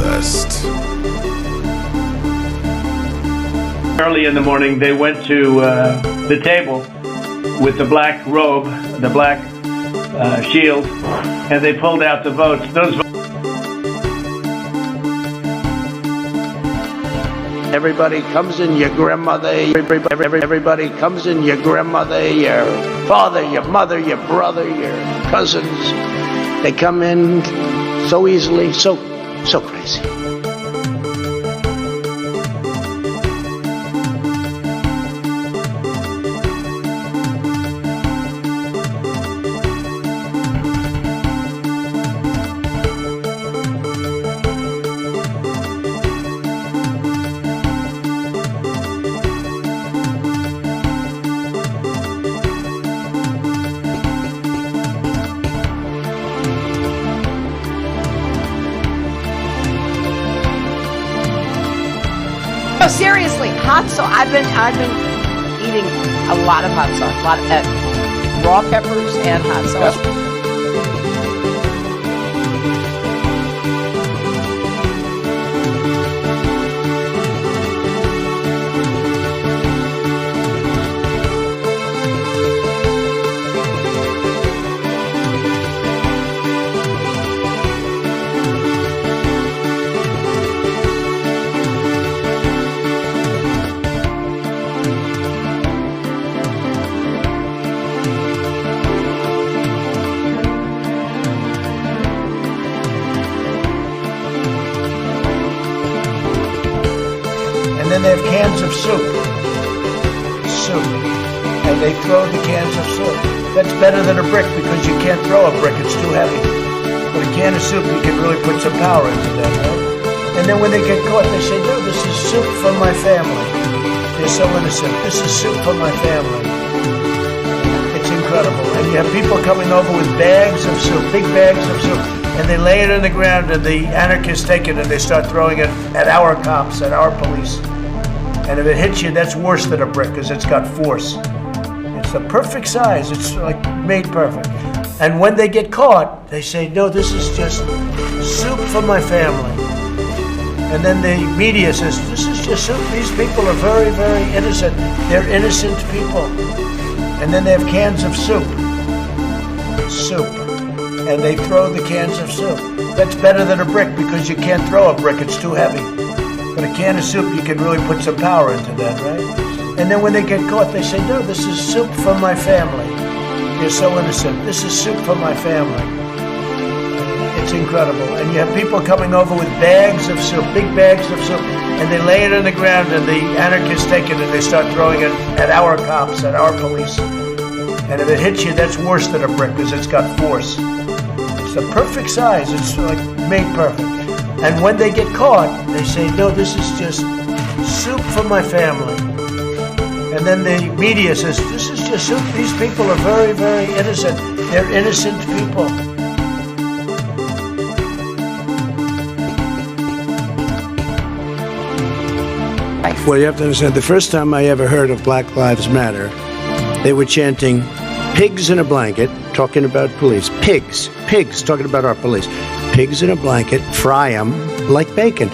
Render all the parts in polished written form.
best. Early in the morning, they went to the table with the black robe, the black shield, and they pulled out the votes. Everybody comes in, your grandmother, everybody comes in, your grandmother, your father, your mother, your brother, your cousins. They come in so easily, so crazy. No, seriously, hot sauce. I've been eating a lot of hot sauce, a lot of raw peppers and hot sauce. And then they have cans of soup. And they throw the cans of soup. That's better than a brick because you can't throw a brick, it's too heavy. But a can of soup, you can really put some power into that, right? And then when they get caught, they say, no, this is soup for my family. They're so innocent. This is soup for my family. It's incredible. And you have people coming over with bags of soup, big bags of soup, and they lay it on the ground, and the anarchists take it and they start throwing it at our cops, at our police. And if it hits you, that's worse than a brick because it's got force. It's the perfect size. It's like made perfect. And when they get caught, they say, no, this is just soup for my family. And then the media says, this is just soup. These people are very, very innocent. They're innocent people. And then they have cans of soup. And they throw the cans of soup. That's better than a brick because you can't throw a brick, it's too heavy. But a can of soup, you can really put some power into that, right? And then when they get caught, they say, no, this is soup for my family. You're so innocent. This is soup for my family. It's incredible. And you have people coming over with bags of soup, big bags of soup, and they lay it on the ground, and the anarchists take it and they start throwing it at our cops, at our police. And if it hits you, that's worse than a brick because it's got force. It's the perfect size. It's like made perfect. And when they get caught, they say, no, this is just soup for my family. And then the media says, this is just soup. These people are very, very innocent. They're innocent people. Well, you have to understand, the first time I ever heard of Black Lives Matter, they were chanting, pigs in a blanket, talking about police. Pigs, talking about our police. Pigs in a blanket, fry them like bacon.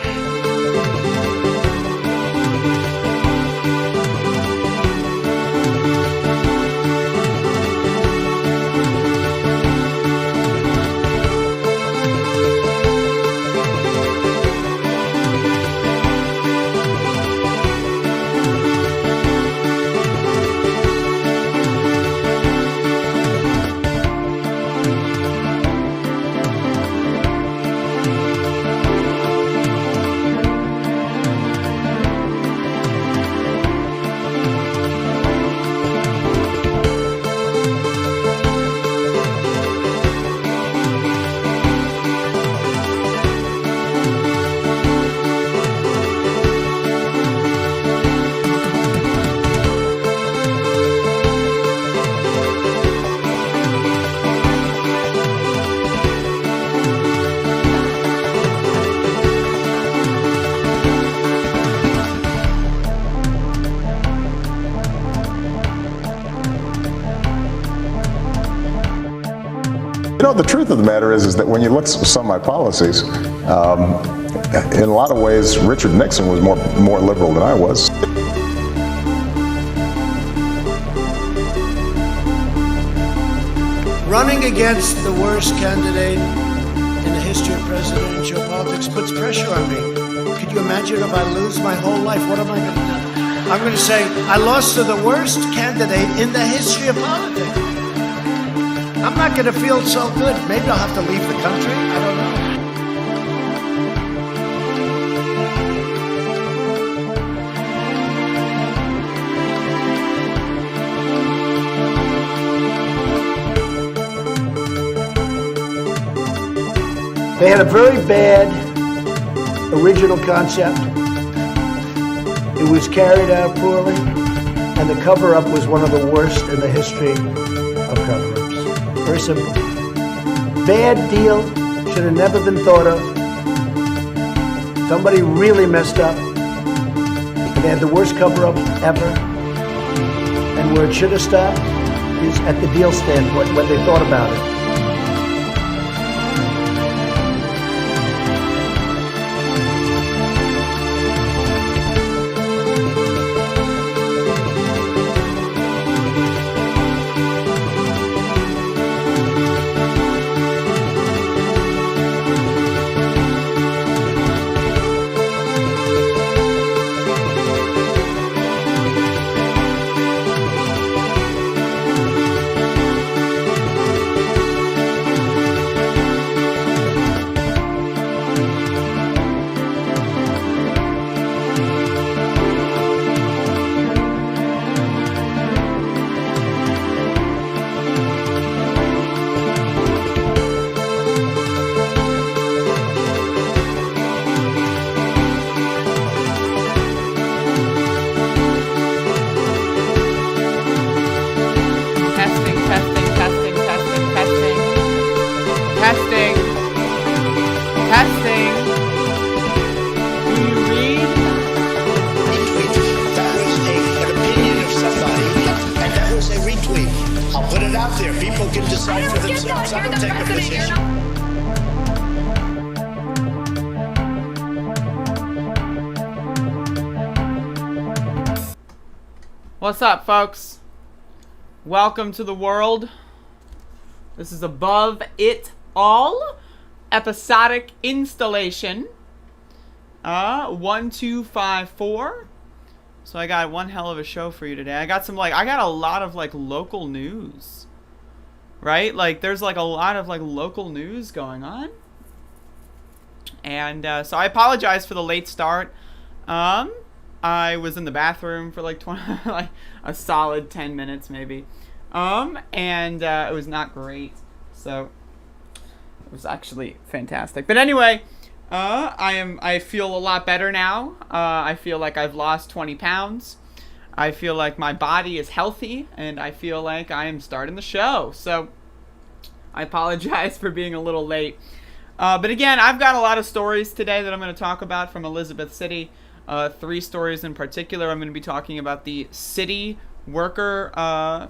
know, the truth of the matter is that when you look at some of my policies, in a lot of ways, Richard Nixon was more liberal than I was. Running against the worst candidate in the history of presidential politics puts pressure on me. Could you imagine if I lose my whole life? What am I going to do? I'm going to say, I lost to the worst candidate in the history of politics. I'm not going to feel so good. Maybe I'll have to leave the country. I don't know. They had a very bad original concept. It was carried out poorly, and the cover-up was one of the worst in the history of cover-ups. Very simple. Bad deal, should have never been thought of. Somebody really messed up. They had the worst cover-up ever. And where it should have stopped is at the deal standpoint, when they thought about it. What's up, folks? Welcome to the world. This is Above It All, episodic installation. 1254. So I got one hell of a show for you today. I got a lot of local news. Right? There's a lot of local news going on. And so I apologize for the late start. I was in the bathroom for 20, a solid 10 minutes maybe. And it was not great. So it was actually fantastic. But anyway, I feel a lot better now. I feel like I've lost 20 pounds. I feel like my body is healthy, and I feel like I am starting the show. So I apologize for being a little late. But again, I've got a lot of stories today that I'm going to talk about from Elizabeth City. 3 stories in particular. I'm going to be talking about the city worker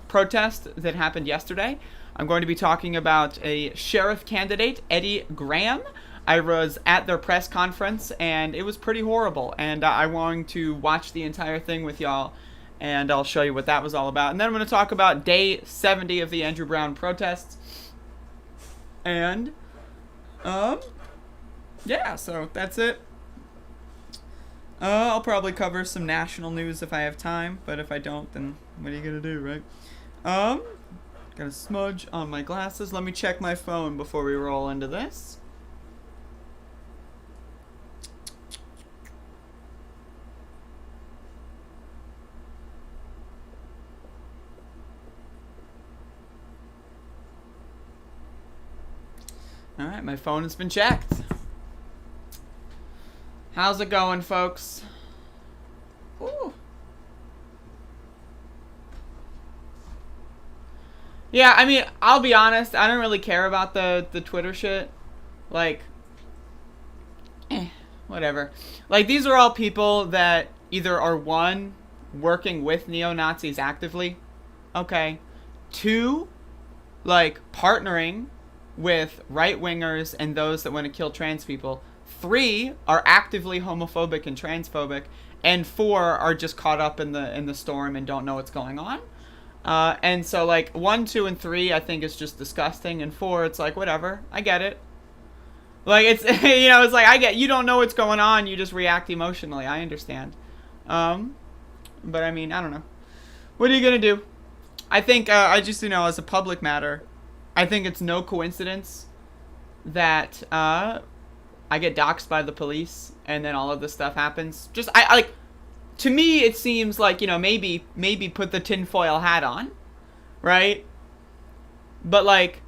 protest that happened yesterday. I'm going to be talking about a sheriff candidate, Eddie Graham. I was at their press conference, and it was pretty horrible. And I'm going to watch the entire thing with y'all, and I'll show you what that was all about. And then I'm going to talk about day 70 of the Andrew Brown protests. And, yeah, so that's it. I'll probably cover some national news if I have time, but if I don't, then what are you gonna do, right? Got a smudge on my glasses. Let me check my phone before we roll into this. Alright, my phone has been checked. How's it going, folks? Ooh. Yeah, I mean, I'll be honest, I don't really care about the Twitter shit. Whatever. These are all people that either are, 1, working with neo-Nazis actively, okay, 2, partnering with right-wingers and those that want to kill trans people. 3 are actively homophobic and transphobic, and 4 are just caught up in the storm and don't know what's going on. And so, like, 1, 2, and 3, I think is just disgusting, and 4, it's like, whatever, I get it. Like, it's, you know, it's like, I get, you don't know what's going on, you just react emotionally, I understand. But I mean, I don't know. What are you gonna do? I think, I just, you know, as a public matter, I think it's no coincidence that, I get doxxed by the police, and then all of this stuff happens. Just, I like, to me, it seems like, you know, maybe put the tinfoil hat on, right? But, like,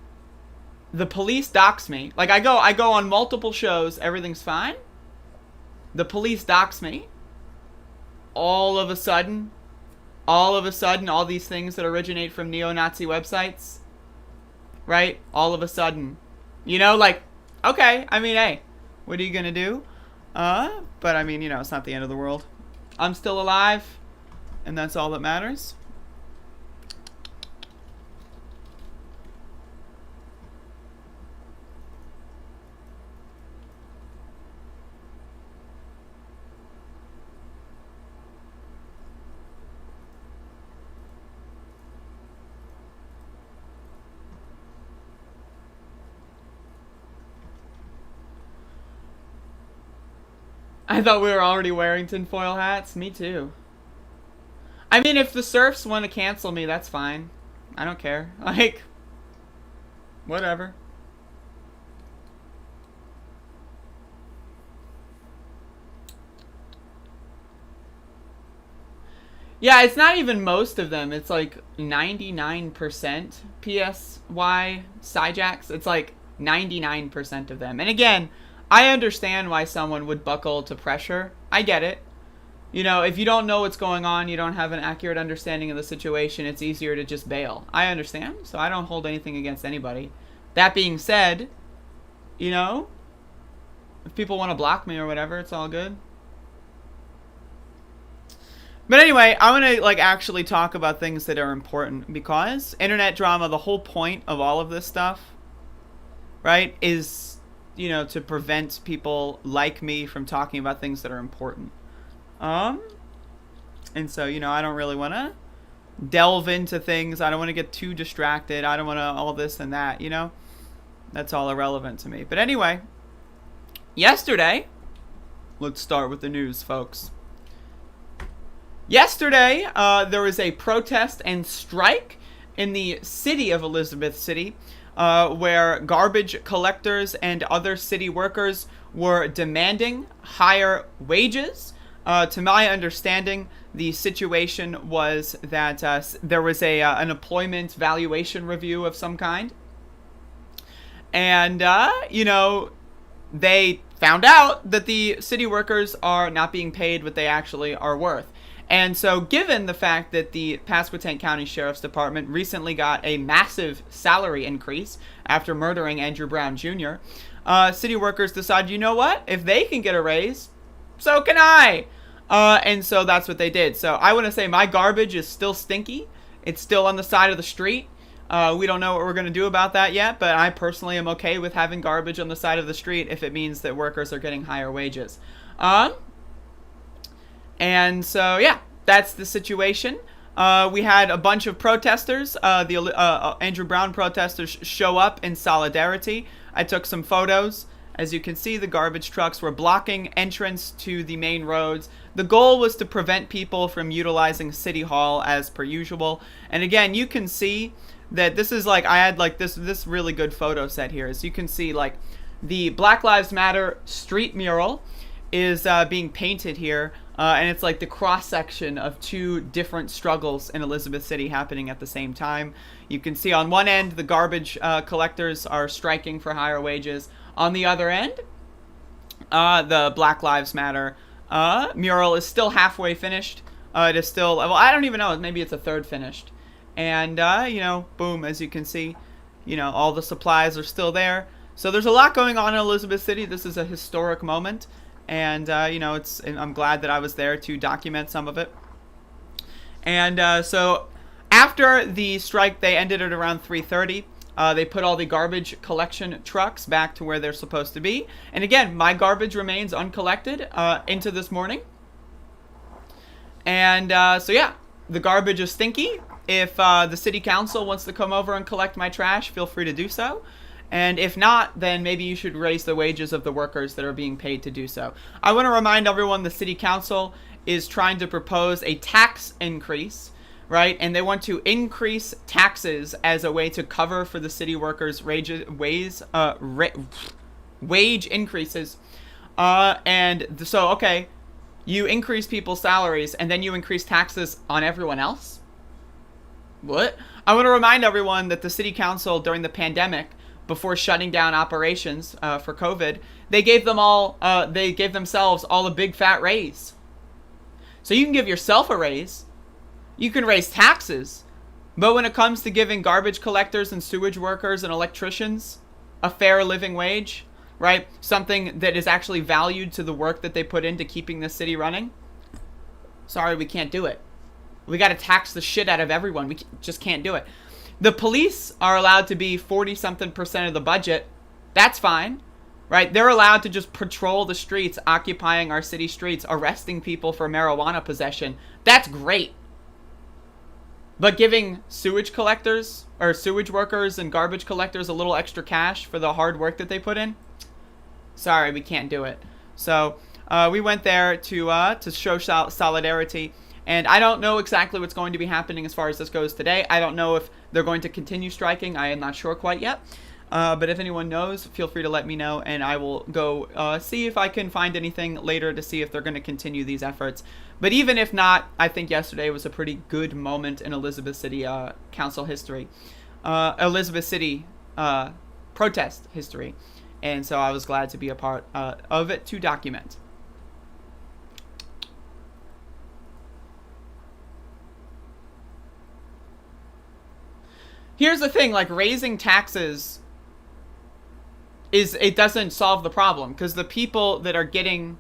the police dox me. Like, I go on multiple shows, everything's fine. The police dox me. All of a sudden, all these things that originate from neo-Nazi websites, right? All of a sudden, you know, like, okay, I mean, hey, what are you gonna do? But I mean, you know, it's not the end of the world. I'm still alive, and that's all that matters. I thought we were already wearing tinfoil hats. Me too. I mean, if the serfs want to cancel me, that's fine. I don't care. Like, whatever. Yeah, it's not even most of them. It's like 99% PSY Psyjacks. It's like 99% of them. And again, I understand why someone would buckle to pressure. I get it. You know, if you don't know what's going on, you don't have an accurate understanding of the situation, it's easier to just bail. I understand, so I don't hold anything against anybody. That being said, you know, if people want to block me or whatever, it's all good. But anyway, I want to, like, actually talk about things that are important, because internet drama, the whole point of all of this stuff, right, is, you know, to prevent people like me from talking about things that are important. And so, you know, I don't really want to delve into things. I don't want to get too distracted. I don't want to all this and that, you know. That's all irrelevant to me. But anyway, yesterday, let's start with the news, folks. Yesterday, there was a protest and strike in the city of Elizabeth City, where garbage collectors and other city workers were demanding higher wages. To my understanding, the situation was that there was an employment valuation review of some kind. And, you know, they found out that the city workers are not being paid what they actually are worth. And so, given the fact that the Pasquotank County Sheriff's Department recently got a massive salary increase after murdering Andrew Brown Jr., city workers decided, you know what? If they can get a raise, so can I. And so that's what they did. So I want to say my garbage is still stinky. It's still on the side of the street. We don't know what we're going to do about that yet, but I personally am okay with having garbage on the side of the street if it means that workers are getting higher wages. And so, yeah, that's the situation. We had a bunch of protesters, the Andrew Brown protesters, show up in solidarity. I took some photos. As you can see, the garbage trucks were blocking entrance to the main roads. The goal was to prevent people from utilizing City Hall as per usual. And again, you can see that this is like, I had like this really good photo set here. As you can see, like, the Black Lives Matter street mural is being painted here. And it's like the cross-section of two different struggles in Elizabeth City happening at the same time. You can see on one end, the garbage collectors are striking for higher wages. On the other end, the Black Lives Matter mural is still halfway finished. It is still, well, I don't even know, maybe it's a third finished. And, you know, boom, as you can see, you know, all the supplies are still there. So there's a lot going on in Elizabeth City. This is a historic moment. And, you know, I'm glad that I was there to document some of it. And so after the strike, they ended at around 3:30. They put all the garbage collection trucks back to where they're supposed to be. And again, my garbage remains uncollected into this morning. And so yeah, the garbage is stinky. If the city council wants to come over and collect my trash, feel free to do so. And if not, then maybe you should raise the wages of the workers that are being paid to do so. I want to remind everyone the city council is trying to propose a tax increase, right? And they want to increase taxes as a way to cover for the city workers' wage increases. And so, okay, you increase people's salaries and then you increase taxes on everyone else? What? I want to remind everyone that the city council during the pandemic, before shutting down operations for COVID, they gave themselves all a big fat raise. So you can give yourself a raise, you can raise taxes, but when it comes to giving garbage collectors and sewage workers and electricians a fair living wage, right? Something that is actually valued to the work that they put into keeping the city running. Sorry, we can't do it. We got to tax the shit out of everyone. We just can't do it. The police are allowed to be 40-something% of the budget. That's fine, right? They're allowed to just patrol the streets, occupying our city streets, arresting people for marijuana possession. That's great. But giving sewage collectors or sewage workers and garbage collectors a little extra cash for the hard work that they put in, sorry, we can't do it. So we went there to show solidarity. And I don't know exactly what's going to be happening as far as this goes today. I don't know if they're going to continue striking. I am not sure quite yet. But if anyone knows, feel free to let me know, and I will go see if I can find anything later to see if they're going to continue these efforts. But even if not, I think yesterday was a pretty good moment in Elizabeth City Council history. Elizabeth City protest history. And so I was glad to be a part of it to document. Here's the thing, like, raising taxes it doesn't solve the problem, because the people that are getting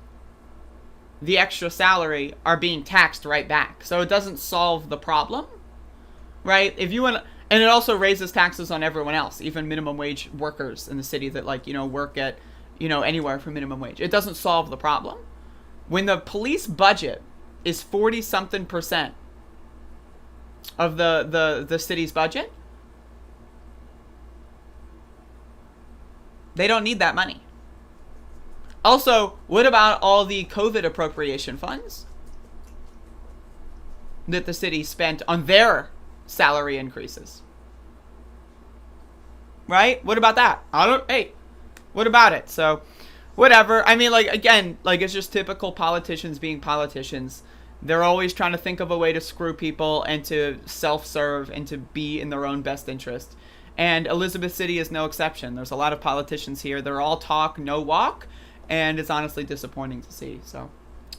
the extra salary are being taxed right back. So it doesn't solve the problem, right? If you want, and it also raises taxes on everyone else, even minimum wage workers in the city that, like, work at, anywhere for minimum wage. It doesn't solve the problem. When the police budget is 40-something% of the city's budget, they don't need that money. Also, what about all the COVID appropriation funds that the city spent on their salary increases? Right? What about that? Hey, what about it? So, whatever. I mean, like, again, like, it's just typical politicians being politicians. They're always trying to think of a way to screw people and to self-serve and to be in their own best interest. And Elizabeth City is no exception. There's a lot of politicians here. They're all talk, no walk. And it's honestly disappointing to see. So,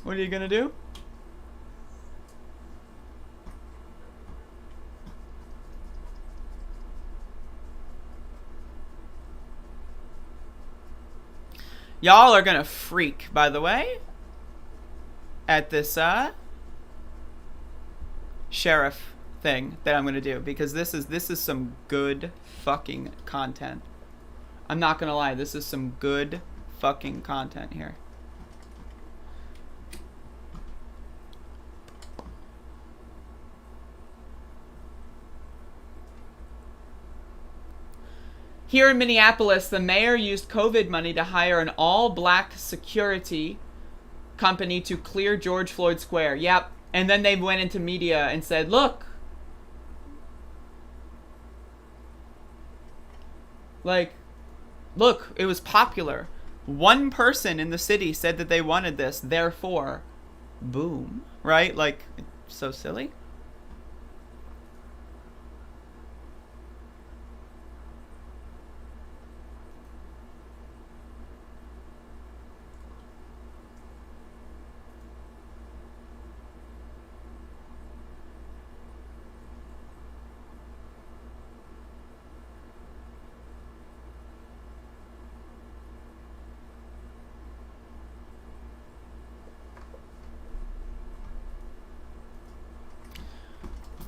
what are you going to do? Y'all are going to freak, by the way, at this sheriff thing that I'm going to do, because this is some good fucking content. I'm not going to lie, this is some good fucking content here. Here in Minneapolis, the mayor used COVID money to hire an all-black security company to clear George Floyd Square. Yep. And then they went into media and said, look, it was popular. One person in the city said that they wanted this, therefore, boom. Right? Like, so silly.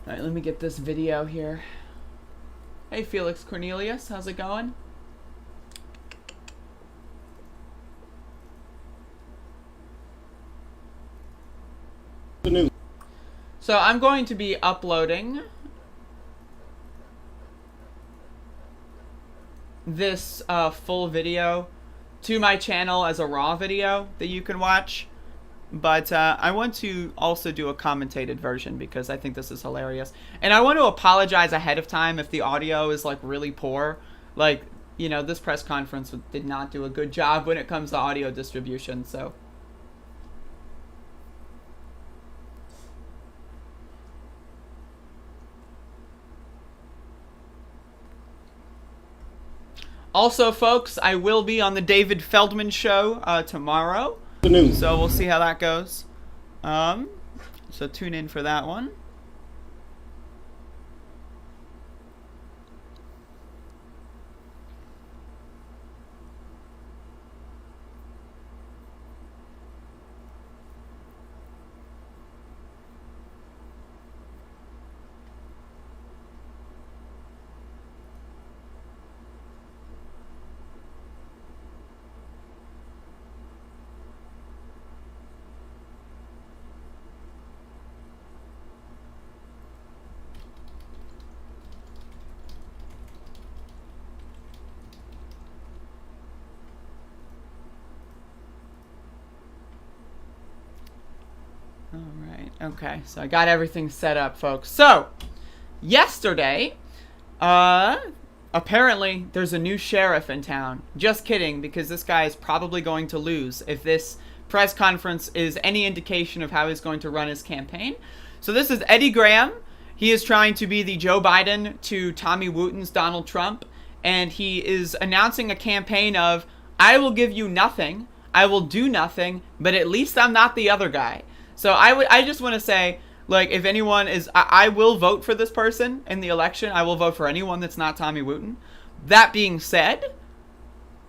All right, let me get this video here. Hey, Felix Cornelius. How's it going? So I'm going to be uploading this full video to my channel as a raw video that you can watch. But I want to also do a commentated version because I think this is hilarious. And I want to apologize ahead of time if the audio is like really poor. Like, you know, this press conference did not do a good job when it comes to audio distribution, so. Also, folks, I will be on the David Feldman show tomorrow. So we'll see how that goes. So tune in for that one. Alright, okay, so I got everything set up, folks. So, yesterday, apparently there's a new sheriff in town. Just kidding, because this guy is probably going to lose if this press conference is any indication of how he's going to run his campaign. So this is Eddie Graham. He is trying to be the Joe Biden to Tommy Wooten's Donald Trump, and he is announcing a campaign of, I will give you nothing, I will do nothing, but at least I'm not the other guy. So I just want to say, like, if anyone is, I will vote for this person in the election. I will vote for anyone that's not Tommy Wooten. That being said,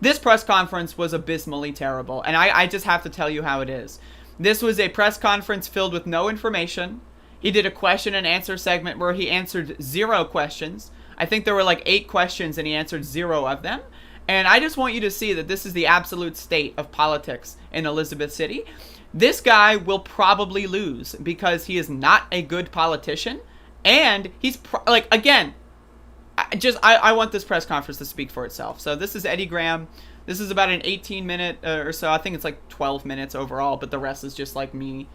this press conference was abysmally terrible. And I just have to tell you how it is. This was a press conference filled with no information. He did a question and answer segment where he answered 0 questions. I think there were like 8 questions and he answered 0 of them. And I just want you to see that this is the absolute state of politics in Elizabeth City. This guy will probably lose because he is not a good politician, and he's like, again, I want this press conference to speak for itself. So this is Eddie Graham. This is about an 18-minute or so. I think it's like 12 minutes overall, but the rest is just like me,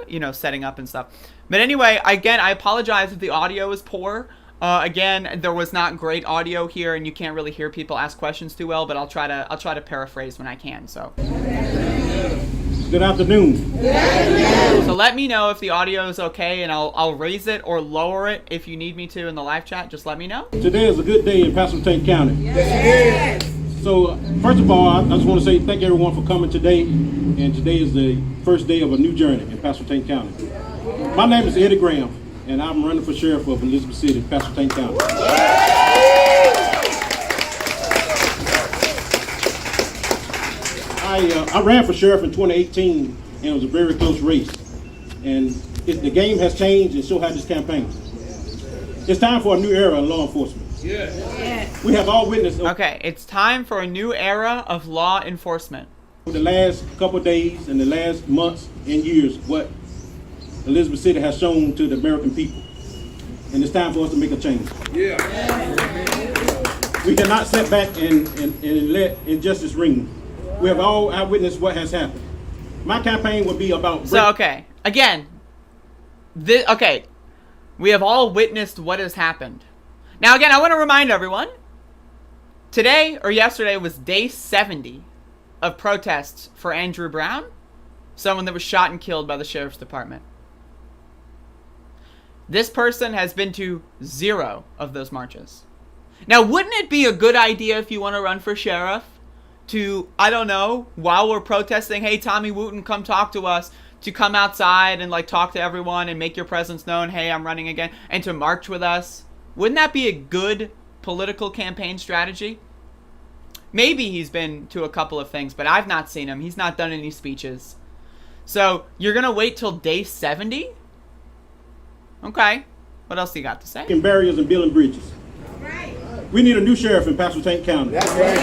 you know, setting up and stuff. But anyway, again, I apologize if the audio is poor. Again, there was not great audio here, and you can't really hear people ask questions too well. But I'll try to paraphrase when I can. So. Good afternoon. So let me know if the audio is okay, and I'll raise it or lower it if you need me to in the live chat. Just let me know. Today is a good day in Pasquotank County. Yes. So first of all, I just want to say thank everyone for coming today. And today is the first day of a new journey in Pasquotank County. My name is Eddie Graham, and I'm running for sheriff of Elizabeth City, Pasquotank County. I ran for sheriff in 2018, and it was a very close race. And the game has changed, and so has this campaign. It's time for a new era in law enforcement. Yes. We have all witnessed. Okay, it's time for a new era of law enforcement. Over the last couple of days and the last months and years, what Elizabeth City has shown to the American people. And it's time for us to make a change. Yeah. We cannot sit back and let injustice reign. We have all eyewitnessed what has happened. My campaign would be about... So, okay. Again. Okay. We have all witnessed what has happened. Now, again, I want to remind everyone. Today, or yesterday, was day 70 of protests for Andrew Brown. Someone that was shot and killed by the Sheriff's Department. This person has been to 0 of those marches. Now, wouldn't it be a good idea if you want to run for sheriff? To, I don't know, while we're protesting, hey, Tommy Wooten, come talk to us, to come outside and like talk to everyone and make your presence known, hey, I'm running again, and to march with us. Wouldn't that be a good political campaign strategy? Maybe he's been to a couple of things, but I've not seen him. He's not done any speeches. So, you're going to wait till day 70? Okay. What else do you got to say? Barriers and building bridges. We need a new sheriff in Pasquotank County. That's right.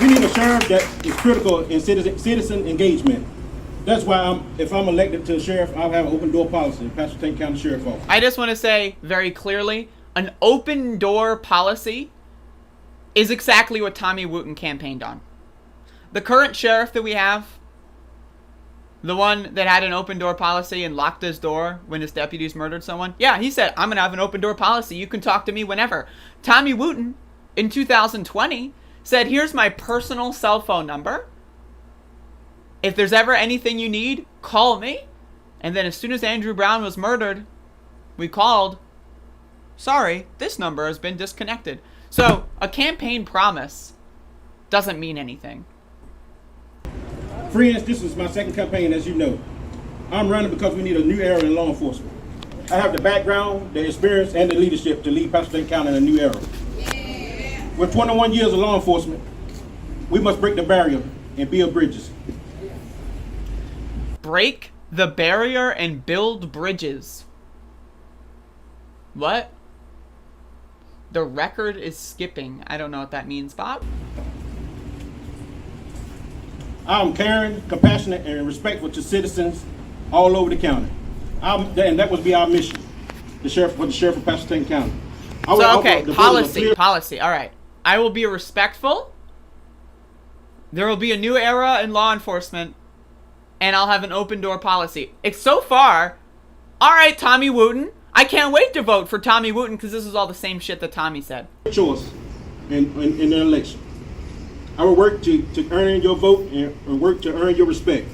We need a sheriff that is critical in citizen engagement. That's why if I'm elected to sheriff, I'll have an open door policy in Pasquotank County Sheriff's Office. I just want to say very clearly, an open door policy is exactly what Tommy Wooten campaigned on. The current sheriff that we have, the one that had an open door policy and locked his door when his deputies murdered someone, yeah, he said, I'm going to have an open door policy. You can talk to me whenever. Tommy Wooten, in 2020, said, here's my personal cell phone number. If there's ever anything you need, call me. And then as soon as Andrew Brown was murdered, we called. Sorry, this number has been disconnected. So a campaign promise doesn't mean anything. Friends, this is my second campaign, as you know. I'm running because we need a new era in law enforcement. I have the background, the experience, and the leadership to lead Pasquotank County in a new era. With 21 years of law enforcement, we must break the barrier and build bridges. Break the barrier and build bridges. What? The record is skipping. I don't know what that means, Bob. I'm caring, compassionate, and respectful to citizens all over the county. And that would be our mission, the sheriff of Pasquotank County. So, okay, policy. All right. I will be respectful. There will be a new era in law enforcement, and I'll have an open door policy. It's so far, all right, Tommy Wooten. I can't wait to vote for Tommy Wooten because this is all the same shit that Tommy said. Choice in the election. I will work to earn your vote and work to earn your respect.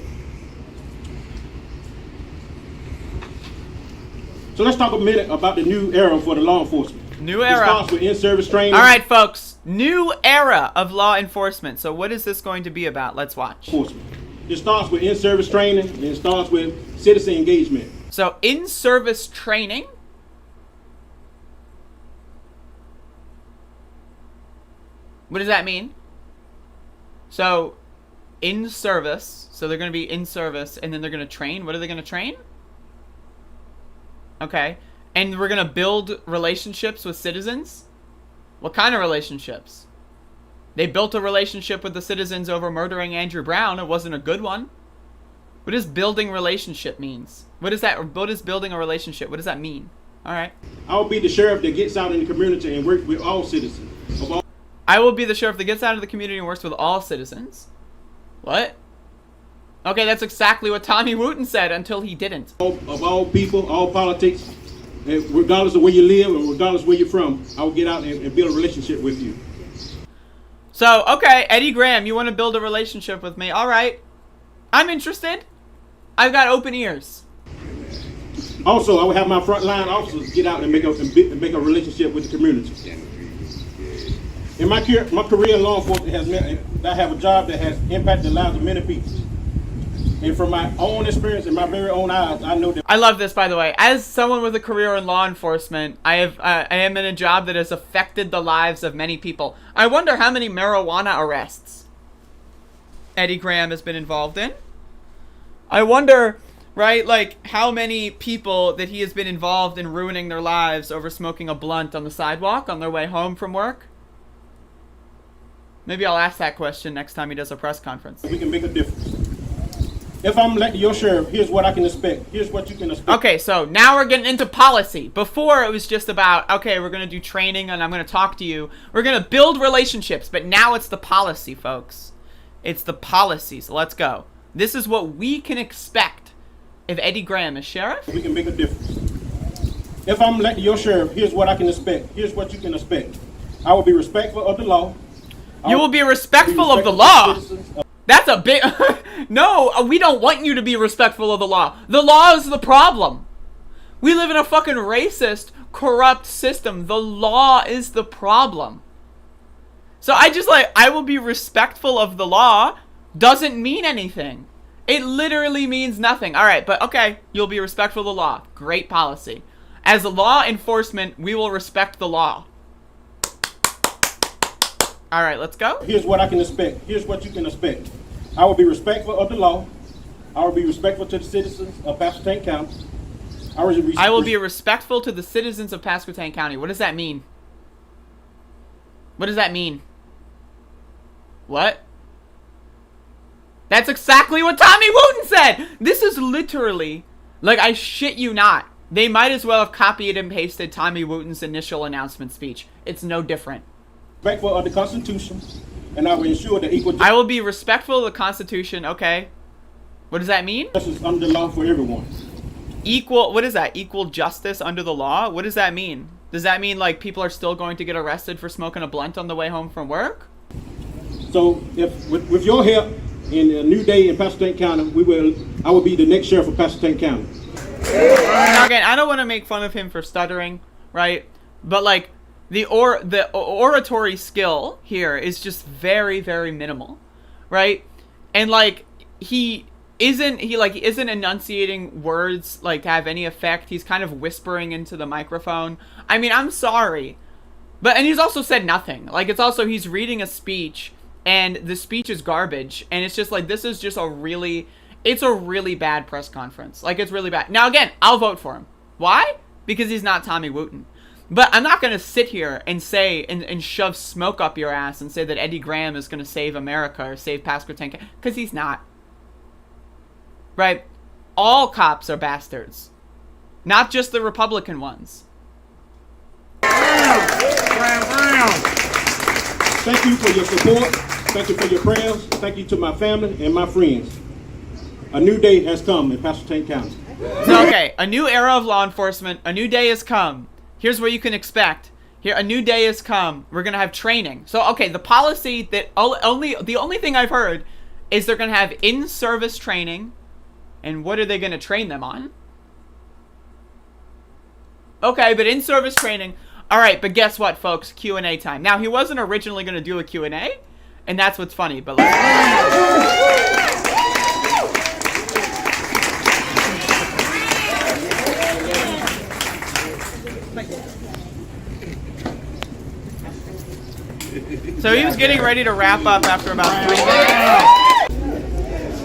So let's talk a minute about the new era for the law enforcement. New era. It starts with in-service training. All right, folks. New era of law enforcement. So what is this going to be about? Let's watch. It starts with in-service training, and it starts with citizen engagement. So in-service training. What does that mean? So in service. So they're going to be in service, and then they're going to train. What are they going to train? Okay. And we're going to build relationships with citizens? What kind of relationships? They built a relationship with the citizens over murdering Andrew Brown. It wasn't a good one. What does building relationship means? What is that? What is building a relationship? What does that mean? All right. I'll be the sheriff that gets out in the community and works with all citizens. I will be the sheriff that gets out of the community and works with all citizens. What? Okay, that's exactly what Tommy Wooten said until he didn't. Of all people, all politics, regardless of where you live and regardless of where you're from, I will get out and build a relationship with you. So, okay, Eddie Graham, you want to build a relationship with me? All right. I'm interested. I've got open ears. Also, I will have my frontline officers get out and make a relationship with the community. In my career in law enforcement has meant that I have a job that has impacted the lives of many people. And from my own experience and my very own eyes, I know that. I love this, by the way. As someone with a career in law enforcement, I am in a job that has affected the lives of many people. I wonder how many marijuana arrests Eddie Graham has been involved in. I wonder, right, like how many people that he has been involved in ruining their lives over smoking a blunt on the sidewalk on their way home from work. Maybe I'll ask that question next time he does a press conference. We can make a difference. If I'm elected your sheriff, here's what I can expect. Here's what you can expect. Okay, so now we're getting into policy. Before it was just about, okay, we're going to do training and I'm going to talk to you. We're going to build relationships, but now it's the policy, folks. It's the policy, so let's go. This is what we can expect if Eddie Graham is sheriff. We can make a difference. If I'm elected your sheriff, here's what I can expect. Here's what you can expect. I will be respectful of the law. You will be respectful of the law. That's a big... No, we don't want you to be respectful of the law. The law is the problem. We live in a fucking racist, corrupt system. The law is the problem. So I will be respectful of the law doesn't mean anything. It literally means nothing. All right, but okay, you'll be respectful of the law. Great policy. As law enforcement, we will respect the law. All right, let's go. Here's what I can expect. Here's what you can expect. I will be respectful of the law. I will be respectful to the citizens of Pasquotank County. I will be respectful to the citizens of Pasquotank County. What does that mean? What does that mean? What? That's exactly what Tommy Wooten said! This is literally, like, I shit you not. They might as well have copied and pasted Tommy Wooten's initial announcement speech. It's no different. Respectful of the Constitution, and I will ensure that equal I will be respectful of the Constitution, okay. What does that mean? justice under the law for everyone. Equal, what is that? Equal justice under the law? What does that mean? Does that mean, like, people are still going to get arrested for smoking a blunt on the way home from work? So, if with your help in a new day in Pasquotank County, I will be the next sheriff of Pasquotank County. Now again, I don't want to make fun of him for stuttering, right? But like the oratory skill here is just very, very minimal, right? And like he isn't enunciating words like to have any effect. He's kind of whispering into the microphone. I mean, I'm sorry, and he's also said nothing. Like he's reading a speech, and the speech is garbage, and it's just like this is just it's a really bad press conference. Like, it's really bad. Now, again, I'll vote for him. Why? Because he's not Tommy Wooten. But I'm not going to sit here and say, and shove smoke up your ass and say that Eddie Graham is going to save America or save Pasquotank, because he's not. Right? All cops are bastards. Not just the Republican ones. Thank you for your support. Thank you for your prayers. Thank you to my family and my friends. A new day has come in Pasquotank County. So, okay, a new era of law enforcement. A new day has come. Here's what you can expect. Here, a new day has come. We're gonna have training. So, okay, the policy that the only thing I've heard is they're gonna have in-service training. And what are they gonna train them on? Okay, but in-service training. All right, but guess what, folks? Q&A time. Now, he wasn't originally gonna do a Q&A, and that's what's funny. But like. So he was getting ready to wrap up after about 3 minutes.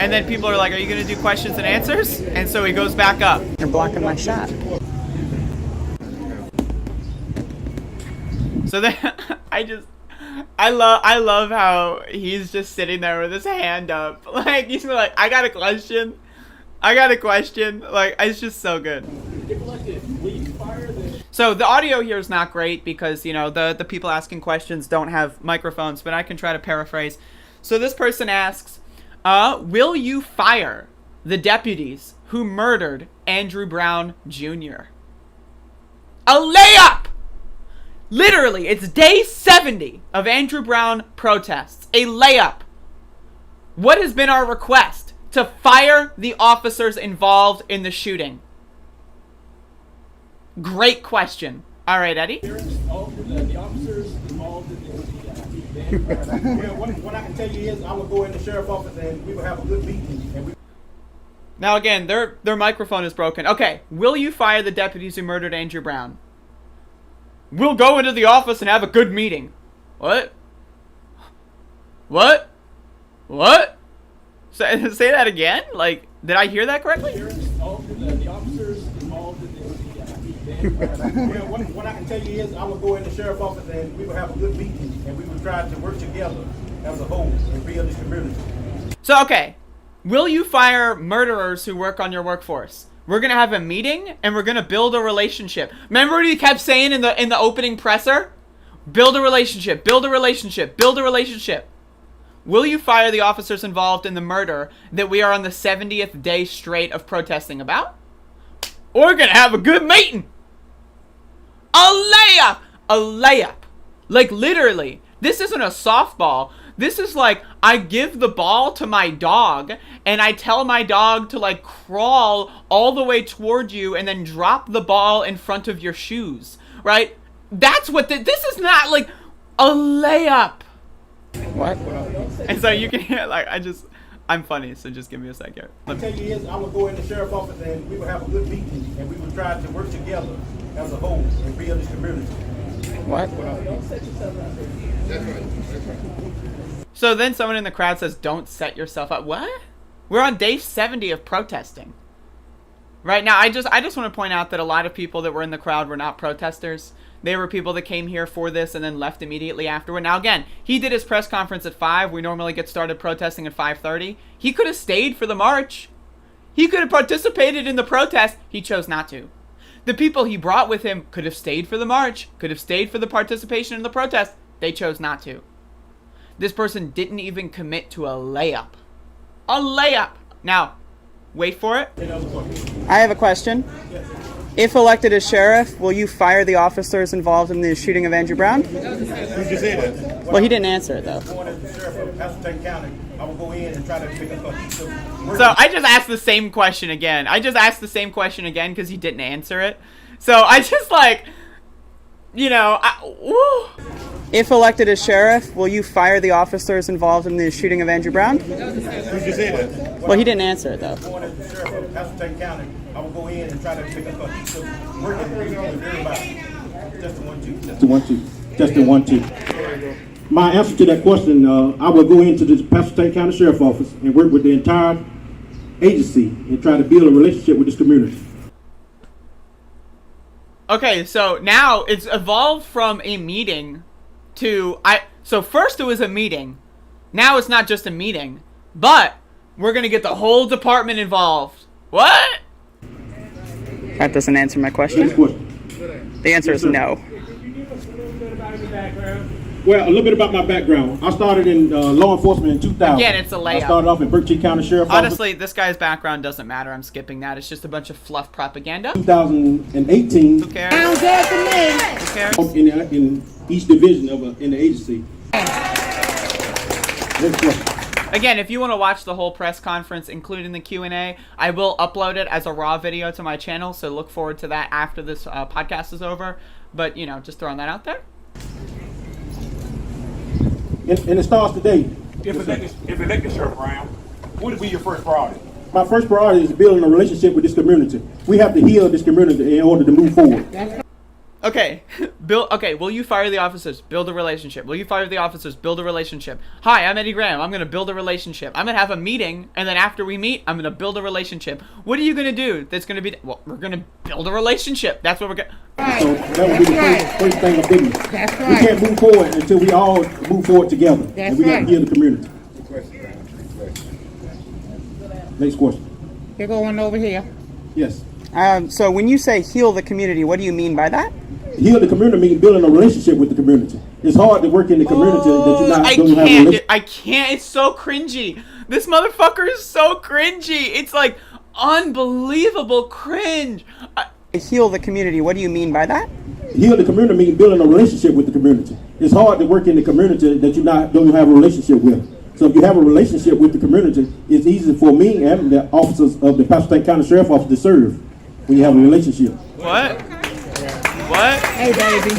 And then people are like, are you going to do questions and answers? And so he goes back up. You're blocking my shot. So then I love how he's just sitting there with his hand up. Like, he's like, I got a question. Like, it's just so good. So the audio here is not great because, you know, the people asking questions don't have microphones, but I can try to paraphrase. So this person asks, will you fire the deputies who murdered Andrew Brown Jr.? A layup! Literally, it's day 70 of Andrew Brown protests. A layup. What has been our request? To fire the officers involved in the shooting. Great question. All right, Eddie. The officers involved in the what I can tell you is I will go in the sheriff's office and we will have a good meeting. Now again, their microphone is broken. Okay, will you fire the deputies who murdered Andrew Brown? We'll go into the office and have a good meeting. What? What? What? Say that again? Like, did I hear that correctly? The officers involved in what I can tell you is I will go in the sheriff's office and we will have a good meeting and we will try to work together as a whole and build this community. So, okay. Will you fire murderers who work on your workforce? We're going to have a meeting and we're going to build a relationship. Remember what he kept saying in the opening presser? Build a relationship, build a relationship, build a relationship. Will you fire the officers involved in the murder that we are on the 70th day straight of protesting about? Or we're going to have a good meeting. A layup! A layup. Like, literally, this isn't a softball. This is like, I give the ball to my dog, and I tell my dog to, like, crawl all the way toward you and then drop the ball in front of your shoes, right? That's what this is not, like, a layup. What? And so you can hear, like, I'm funny, so just give me a sec here. What I tell you is I will go in the sheriff's office and we will have a good meeting and we will try to work together as a whole and build this community. What? So then someone in the crowd says, don't set yourself up. What? We're on day 70 of protesting. Right now, I just want to point out that a lot of people that were in the crowd were not protesters. They were people that came here for this and then left immediately afterward. Now, again, he did his press conference at 5. We normally get started protesting at 5:30. He could have stayed for the march. He could have participated in the protest. He chose not to. The people he brought with him could have stayed for the march, could have stayed for the participation in the protest. They chose not to. This person didn't even commit to a layup. A layup! Now, wait for it. I have a question. If elected as sheriff, will you fire the officers involved in the shooting of Andrew Brown? You just said that. Well, he didn't answer it, though. Going as the sheriff of Hamilton County, I will go in and try to pick up a piece of. So I just asked the same question again. Because he didn't answer it. So I just like, If elected as sheriff, will you fire the officers involved in the shooting of Andrew Brown? You just said that. Well, he didn't answer it, though. Going as the sheriff of Hamilton County, I will go in and try to pick up a piece of working with everybody. Just the 1 2. Just the 1 2. Just the 1 2. My answer to that question, I will go into the Hamilton County Sheriff Office and work with the entire agency and try to build a relationship with this community. Okay, so now it's evolved from a meeting to so first it was a meeting. Now it's not just a meeting, but we're going to get the whole department involved. What? That doesn't answer my question. Next question. The answer is no. Well, a little bit about my background. I started in law enforcement in 2000. Again, it's a layup. I started off in Berkshire County Sheriff Office. Honestly, this guy's background doesn't matter. I'm skipping that. It's just a bunch of fluff propaganda. 2018. Who cares? Sounds good to me. Who cares? In each division in the agency. Next question. Again, if you want to watch the whole press conference, including the Q&A, I will upload it as a raw video to my channel, so look forward to that after this podcast is over. But, just throwing that out there. And it starts today. If elected Sheriff Brown, what would be your first priority? My first priority is building a relationship with this community. We have to heal this community in order to move forward. Okay, will you fire the officers? Build a relationship. Will you fire the officers? Build a relationship. Hi, I'm Eddie Graham. I'm going to build a relationship. I'm going to have a meeting, and then after we meet, I'm going to build a relationship. What are you going to do that's going to be... Well, we're going to build a relationship. That's what we're going to... So that would be the first thing of business. That's right. We can't move forward until we all move forward together. That's and we got to right. heal the community. Next question. You're going over here. Yes. So when you say heal the community, what do you mean by that? Heal the community means building a relationship with the community. It's hard to work in the community that you're not I don't have a relationship. can't. It's so cringy. This motherfucker is so cringy. It's like unbelievable cringe. Heal the community. What do you mean by that? Heal the community means building a relationship with the community. It's hard to work in the community that you don't have a relationship with. So if you have a relationship with the community, it's easy for me and the officers of the Pasco County Sheriff Office to serve when you have a relationship. What? What? Hey, baby.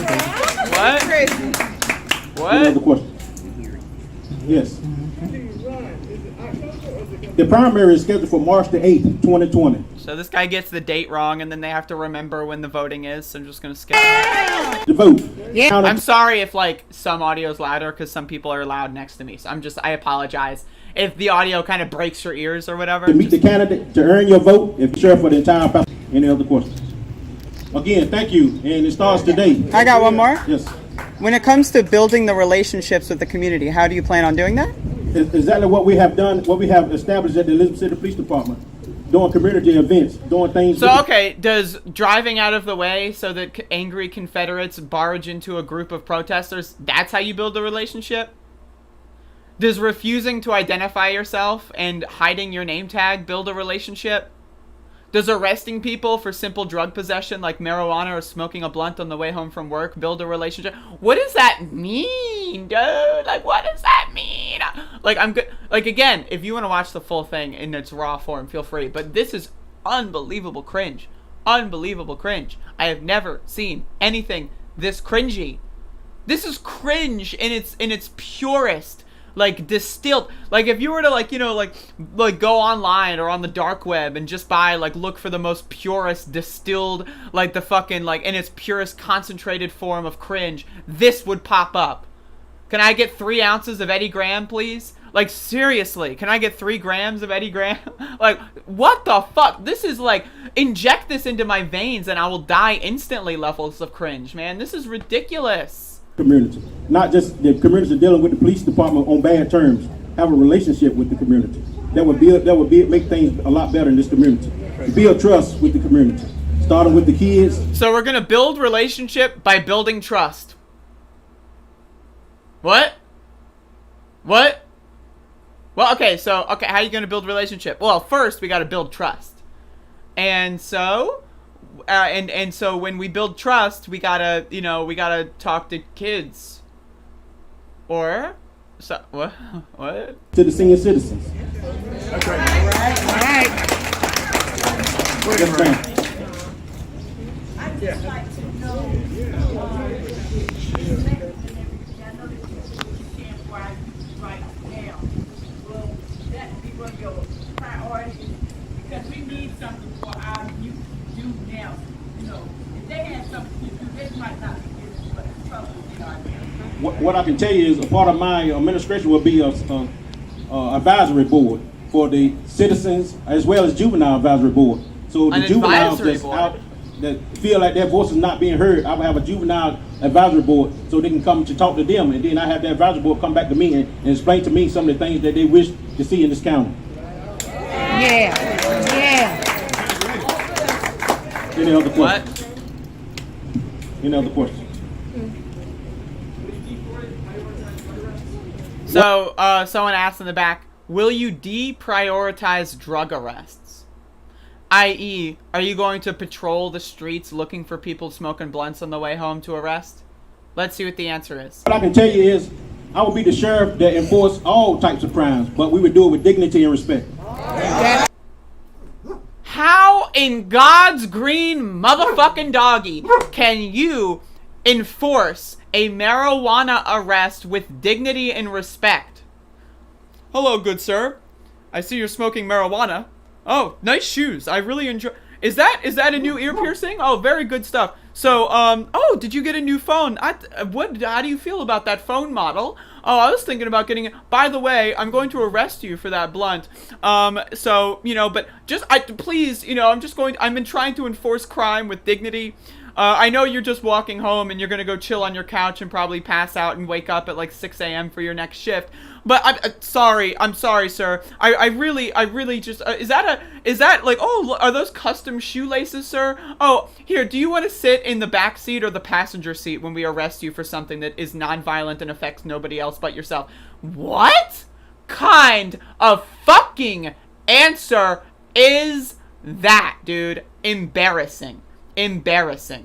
What? Any other What? question? Yes. The primary is scheduled for March the 8th, 2020. So this guy gets the date wrong, and then they have to remember when the voting is. So I'm just gonna skip it. The vote. Yeah. I'm sorry if some audio is louder because some people are loud next to me. So I apologize if the audio kind of breaks your ears or whatever. To meet the candidate, to earn your vote, if you're sheriff for the entire Pasco. Any other questions? Again, thank you, and it starts today. I got one more. Yes. When it comes to building the relationships with the community, how do you plan on doing that? It's exactly what we have done, what we have established at the Elizabeth City Police Department, doing community events, doing things. So, okay, does driving out of the way so that angry Confederates barge into a group of protesters, that's how you build a relationship? Does refusing to identify yourself and hiding your name tag build a relationship? Does arresting people for simple drug possession like marijuana or smoking a blunt on the way home from work build a relationship? What does that mean, dude? Like, what does that mean? Like, I'm good. Like, again, if you want to watch the full thing in its raw form, feel free. But this is unbelievable cringe. Unbelievable cringe. I have never seen anything this cringy. This is cringe in its purest. Like, distilled. Like, if you were to, like go online or on the dark web and just buy, look for the most purest distilled, the fucking, in its purest concentrated form of cringe, this would pop up. Can I get 3 ounces of Eddie Graham, please? Like, seriously, can I get 3 grams of Eddie Graham? Like, what the fuck? This is like, inject this into my veins and I will die instantly levels of cringe, man. This is ridiculous. Community, not just the community dealing with the police department on bad terms. Have a relationship with the community. That would make things a lot better in this community. Build trust with the community, starting with the kids. So we're gonna build relationship by building trust. What? What? Well, okay, so, okay, how are you gonna build relationship? Well, first, we gotta build trust. And so, and so when we build trust, we gotta, you know, we gotta talk to kids. Or, so, what? What? To the senior citizens. All right. Yes, ma'am. Because we need something for our youth do now. You know, if they had something to do, they might not be in what trouble they are now. What I can tell you is a part of my administration will be a advisory board for the citizens as well as juvenile advisory board. So the An juveniles advisory that's board? out that feel like their voice is not being heard, I will have a juvenile advisory board so they can come to talk to them, and then I have the advisory board come back to me and explain to me some of the things that they wish to see in this county. Yeah. Yeah. Any other questions? What? Any other questions? So, someone asked in the back, will you deprioritize drug arrests? I.e., are you going to patrol the streets looking for people smoking blunts on the way home to arrest? Let's see what the answer is. What I can tell you is I will be the sheriff that enforce all types of crimes, but we would do it with dignity and respect. How in God's green motherfucking doggy can you enforce a marijuana arrest with dignity and respect? Hello, good sir. I see you're smoking marijuana. Oh, nice shoes. I really enjoy. Is that a new ear piercing? Oh, very good stuff. So, oh, did you get a new phone? How do you feel about that phone model? Oh, I was thinking about getting it. By the way, I'm going to arrest you for that blunt. So, you know, but just, please, you know, I've been trying to enforce crime with dignity. I know you're just walking home and you're gonna go chill on your couch and probably pass out and wake up at like 6 a.m. for your next shift. But I'm sorry, sir. I really just, is that like, oh, are those custom shoelaces, sir? Oh, here, do you want to sit in the back seat or the passenger seat when we arrest you for something that is non-violent and affects nobody else but yourself? What kind of fucking answer is that, dude? Embarrassing. Fucking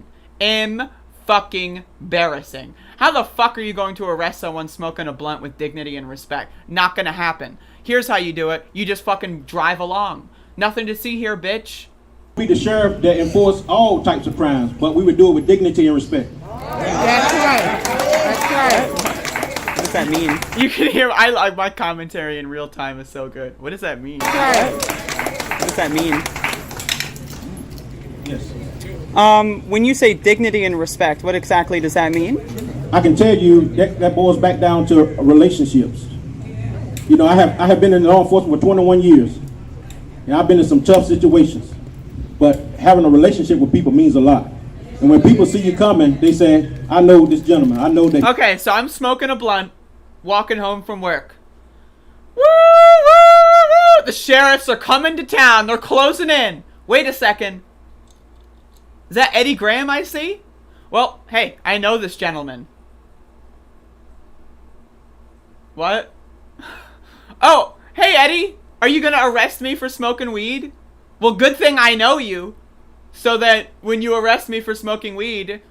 embarrassing. How the fuck are you going to arrest someone smoking a blunt with dignity and respect? Not gonna happen. Here's how you do it. You just fucking drive along. Nothing to see here, bitch. Be the sheriff that enforce all types of crimes, but we would do it with dignity and respect. That's right. That's right. What does that mean? You can hear my commentary in real time is so good. What does that mean? That's right. What does that mean? Yes. When you say dignity and respect, what exactly does that mean? I can tell you that boils back down to relationships. You know, I have been in law enforcement for 21 years, and I've been in some tough situations. But having a relationship with people means a lot. And when people see you coming, they say, "I know this gentleman. I know that." Okay, so I'm smoking a blunt, walking home from work. Woo, woo, woo! The sheriffs are coming to town. They're closing in. Wait a second. Is that Eddie Graham I see? Well, hey, I know this gentleman. What? Oh, hey Eddie, are you gonna arrest me for smoking weed? Well, good thing I know you, so that when you arrest me for smoking weed,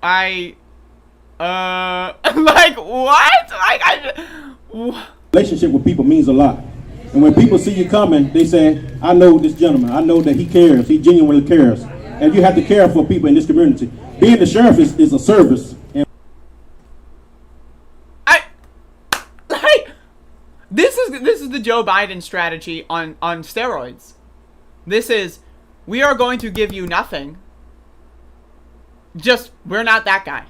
like what? Relationship with people means a lot. And when people see you coming, they say, "I know this gentleman. I know that he cares. He genuinely cares." And you have to care for people in this community. Being the sheriff is a service. And this is the Joe Biden strategy on steroids. This is, we are going to give you nothing. Just, we're not that guy.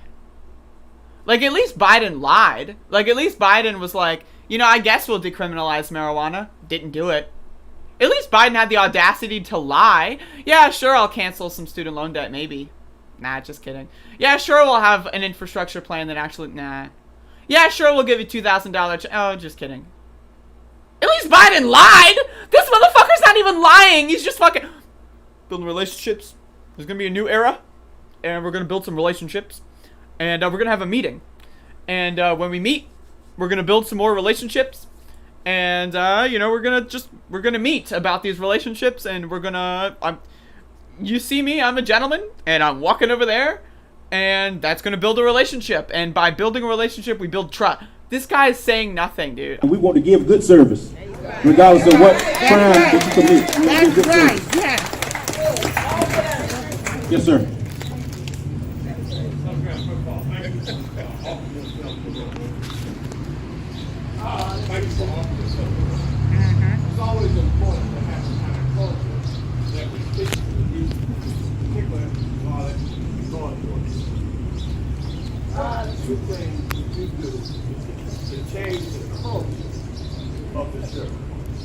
Like, at least Biden lied. Like, at least Biden was like, you know, I guess we'll decriminalize marijuana. Didn't do it. At least Biden had the audacity to lie. Yeah, sure, I'll cancel some student loan debt, maybe. Nah, just kidding. Yeah, sure, we'll have an infrastructure plan that actually, nah. Yeah, sure, we'll give you $2,000. Oh, just kidding. At least Biden lied! This motherfucker's not even lying! He's just fucking... Building relationships. There's gonna be a new era. And we're gonna build some relationships. And we're gonna have a meeting. And when we meet, we're gonna build some more relationships. And, you know, we're gonna meet about these relationships. And we're gonna... you see me, I'm a gentleman. And I'm walking over there. And that's gonna build a relationship. And by building a relationship, we build trust. This guy is saying nothing, dude. We want to give good service, regardless of what crime that you commit. That's right, yes. Yes, sir. It's always important to have the kind of culture that we stick to the youth, particularly while it's going through it. Two things you do to change the culture of the church.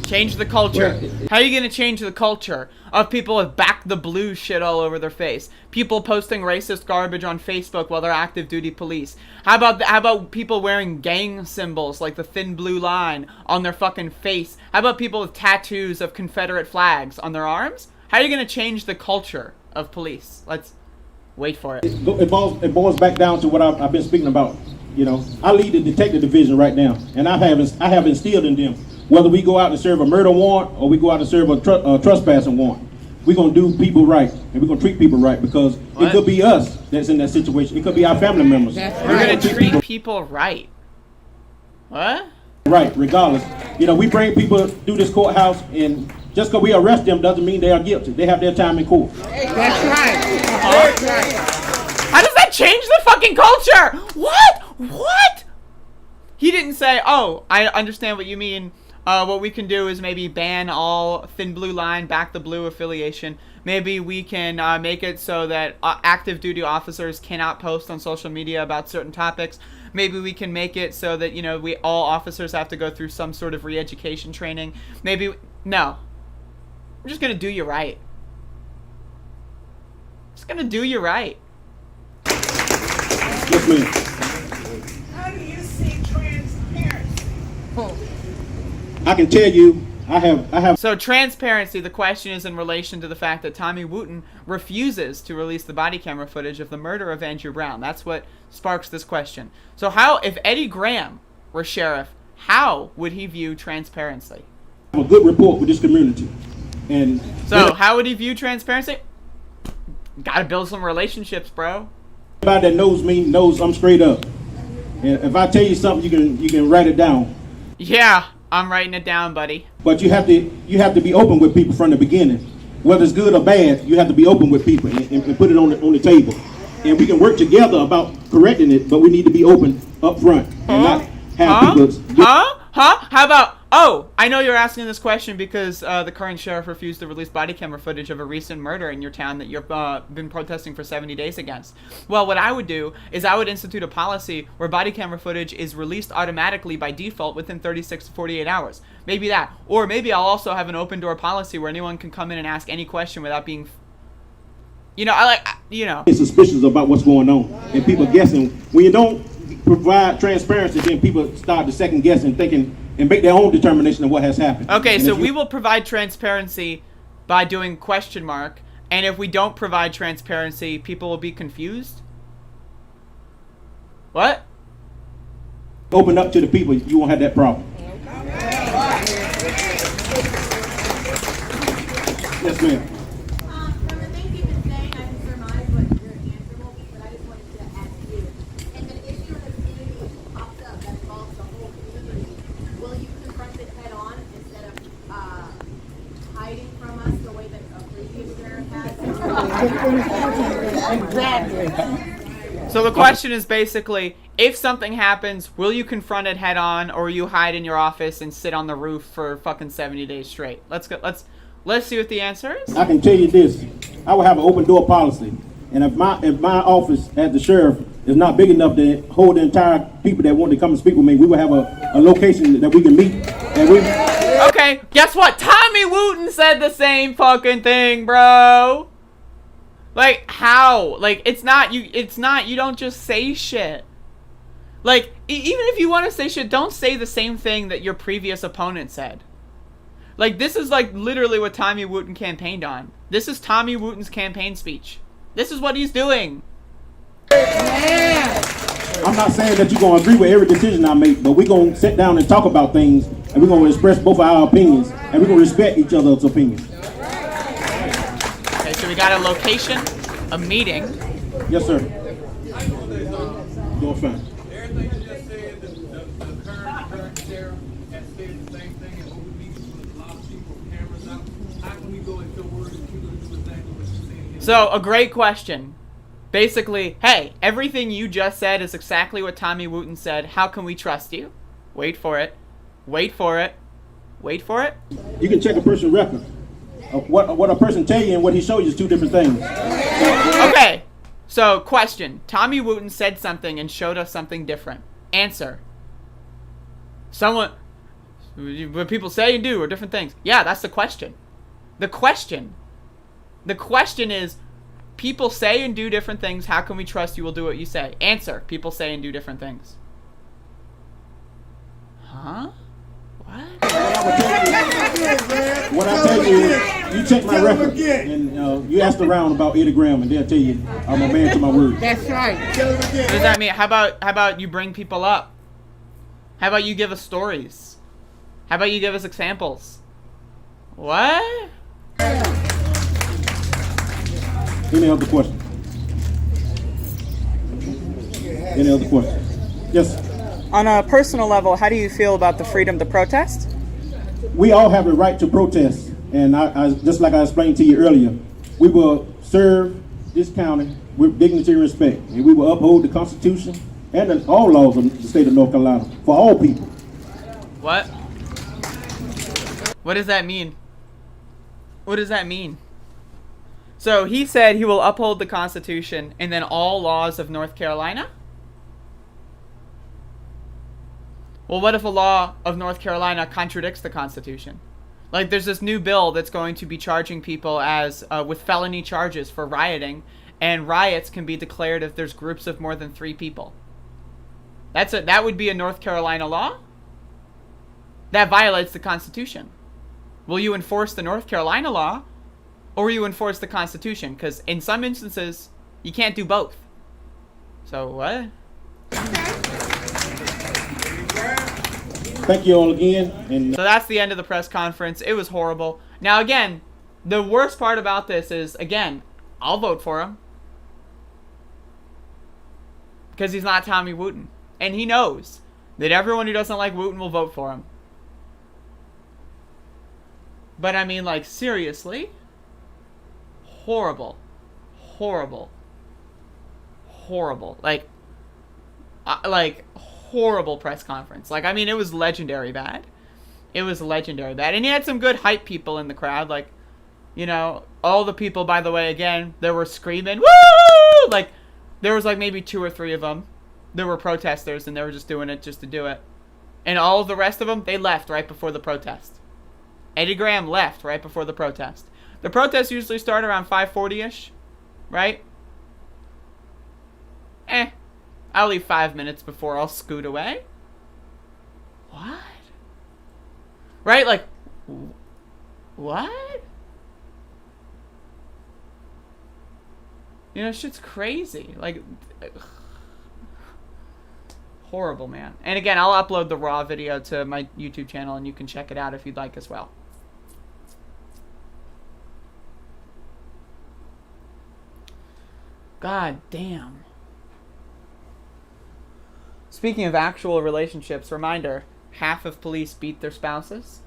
Change the culture. How are you going to change the culture of people with back the blue shit all over their face? People posting racist garbage on Facebook while they're active duty police. How about people wearing gang symbols like the thin blue line on their fucking face? How about people with tattoos of Confederate flags on their arms? How are you going to change the culture of police? Let's wait for it. It boils back down to what I've been speaking about. You know, I lead the detective division right now, and I have instilled in them, whether we go out and serve a murder warrant or we go out and serve a trespassing warrant, we're going to do people right, and we're going to treat people right, because it could be us that's in that situation. It could be our family members. We're going to treat people right. What? Right, regardless. You know, we bring people through this courthouse, and just because we arrest them doesn't mean they are guilty. They have their time in court. That's right. That's right. How does that change the fucking culture? What? What? He didn't say, oh, I understand what you mean. What we can do is maybe ban all thin blue line, back the blue affiliation. Maybe we can make it so that active duty officers cannot post on social media about certain topics. Maybe we can make it so that, you know, all officers have to go through some sort of re-education training. Maybe, no. I'm just going to do you right. Just going to do you right. Yes, ma'am. How do you see transparency? I can tell you, I have. So transparency, the question is in relation to the fact that Tommy Wooten refuses to release the body camera footage of the murder of Andrew Brown. That's what sparks this question. So how, if Eddie Graham were sheriff, how would he view transparency? A good rapport with this community. And so how would he view transparency? Gotta build some relationships, bro. Everybody that knows me knows I'm straight up. And if I tell you something, you can write it down. Yeah, I'm writing it down, buddy. But you have to be open with people from the beginning. Whether it's good or bad, you have to be open with people and put it on the table. And we can work together about correcting it, but we need to be open up front and not have people. How about? Oh, I know you're asking this question because the current sheriff refused to release body camera footage of a recent murder in your town that you've been protesting for 70 days against. Well, what I would do is I would institute a policy where body camera footage is released automatically by default within 36 to 48 hours. Maybe that. Or maybe I'll also have an open door policy where anyone can come in and ask any question without being... You know, It's suspicious about what's going on, and people guessing. When you don't provide transparency, then people start to second guess and thinking and make their own determination of what has happened. Okay, so we will provide transparency by doing question mark, and if we don't provide transparency, people will be confused? What? Open up to the people, you won't have that problem. Yes, ma'am. From the things you've been saying, I can surmise what your answer will be, but I just wanted to ask you. If an issue in the community pops up that involves the whole community, will you confront it head on instead of hiding from us the way that a previous sheriff has? Exactly. So the question is basically, if something happens, will you confront it head on, or will you hide in your office and sit on the roof for fucking 70 days straight? Let's see what the answer is. I can tell you this: I will have an open door policy, and if my office as the sheriff is not big enough to hold the entire people that want to come and speak with me. We will have a location that we can meet. And we. Okay, guess what? Tommy Wooten said the same fucking thing, bro. Like, how? Like, it's not, you don't just say shit. Like, even if you want to say shit, don't say the same thing that your previous opponent said. Like, this is like literally what Tommy Wooten campaigned on. This is Tommy Wooten's campaign speech. This is what he's doing. I'm not saying that you're going to agree with every decision I make, but we're going to sit down and talk about things, and we're going to express both of our opinions, and we're going to respect each other's opinions. Okay, so we got a location, a meeting. Yes, sir. Doing fine. Everything you just said, the current sheriff has said the same thing, and open meetings with a lot of people, cameras out. How can we go at your word if you're going to do exactly what you're saying? So, a great question. Basically, hey, everything you just said is exactly what Tommy Wooten said. How can we trust you? Wait for it. Wait for it. Wait for it. You can check a person's record. What a person tell you and what he shows you is two different things. Okay. So, question. Tommy Wooten said something and showed us something different. Answer. What people say and do are different things. Yeah, that's the question. The question is, people say and do different things. How can we trust you will do what you say? Answer. People say and do different things. Huh? What? What I tell you is, you check my record, and you ask around about Eddie Graham, and they'll tell you I'm a man to my word. That's right. What does that mean? How about you bring people up? How about you give us stories? How about you give us examples? What? Any other questions? Any other questions? Yes. On a personal level, how do you feel about the freedom to protest? We all have the right to protest, and I just like I explained to you earlier, we will serve this county with dignity and respect, and we will uphold the Constitution and all laws of the state of North Carolina for all people. What? What does that mean? What does that mean? So he said he will uphold the Constitution and then all laws of North Carolina? Well, what if a law of North Carolina contradicts the Constitution? Like, there's this new bill that's going to be charging people as with felony charges for rioting, and riots can be declared if there's groups of more than 3 people. That would be a North Carolina law? That violates the Constitution. Will you enforce the North Carolina law, or will you enforce the Constitution? Because in some instances, you can't do both. So, what? Thank you all again. And So that's the end of the press conference. It was horrible. Now, again, the worst part about this is, again, I'll vote for him. Because he's not Tommy Wooten. And he knows that everyone who doesn't like Wooten will vote for him. But I mean, like, seriously? Horrible. Horrible. Horrible. Like, horrible press conference. Like, I mean, it was legendary bad. It was legendary bad. And he had some good hype people in the crowd. Like, you know, all the people, by the way, again, they were screaming, woo! Like, there was like maybe 2 or 3 of them. There were protesters, and they were just doing it just to do it. And all of the rest of them, they left right before the protest. Eddie Graham left right before the protest. The protests usually start around 5:40-ish, right? I'll leave 5 minutes before I'll scoot away. What? Right? Like, what? You know, shit's crazy. Like, horrible, man. And again, I'll upload the raw video to my YouTube channel, and you can check it out if you'd like as well. God damn. Speaking of actual relationships, reminder, half of police beat their spouses.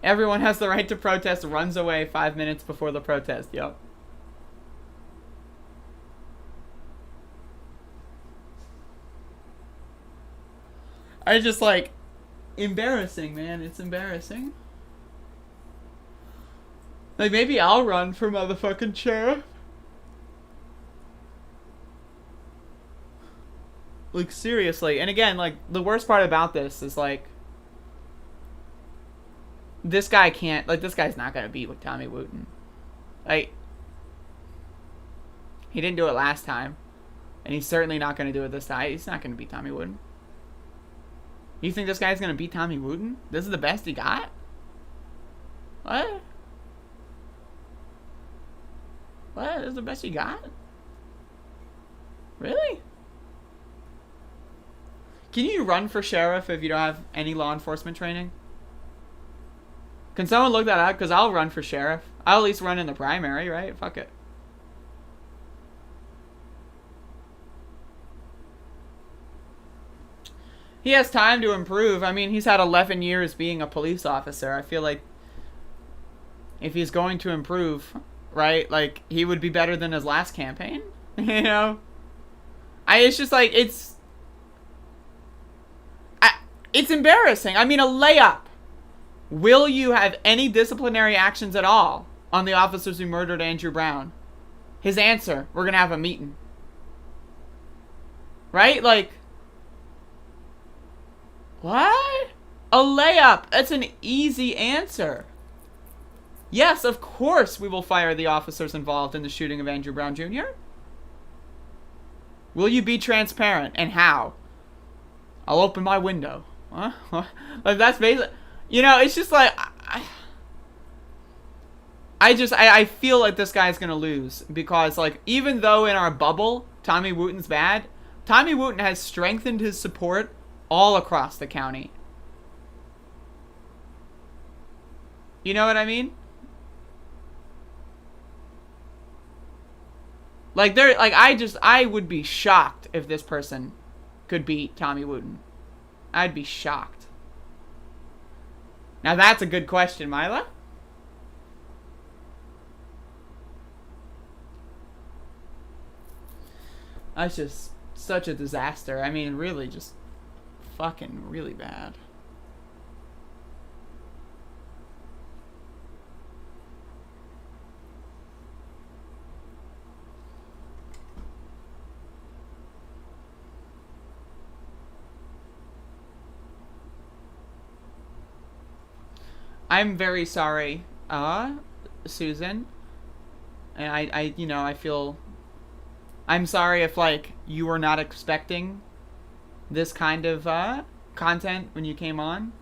Everyone has the right to protest, runs away 5 minutes before the protest, yup. I just like, embarrassing, man, it's embarrassing. Like, maybe I'll run for motherfucking sheriff. Like, seriously. And again, like, the worst part about this is, like, this guy can't, like, this guy's not going to beat with Tommy Wooten. Like, he didn't do it last time. And he's certainly not going to do it this time. He's not going to beat Tommy Wooten. You think this guy's going to beat Tommy Wooten? This is the best he got? What? What? This is the best he got? Really? Can you run for sheriff if you don't have any law enforcement training? Can someone look that up? Because I'll run for sheriff. I'll at least run in the primary, right? Fuck it. He has time to improve. I mean, he's had 11 years being a police officer. I feel like if he's going to improve, right, like, he would be better than his last campaign. You know? It's just like, it's embarrassing. I mean, a layup. Will you have any disciplinary actions at all on the officers who murdered Andrew Brown? His answer, we're going to have a meeting. Right? Like, what? A layup. That's an easy answer. Yes, of course we will fire the officers involved in the shooting of Andrew Brown Jr. Will you be transparent? And how? I'll open my window. Huh? Like, that's basically... You know, it's just like... I feel like this guy's gonna lose. Because, like, even though in our bubble, Tommy Wooten's bad, Tommy Wooten has strengthened his support all across the county. You know what I mean? Like, I would be shocked if this person could beat Tommy Wooten. I'd be shocked. Now that's a good question, Mila. That's just such a disaster. I mean, really just fucking really bad. I'm very sorry, Susan. And I you know, I feel... I'm sorry if, like, you were not expecting this kind of, content when you came on,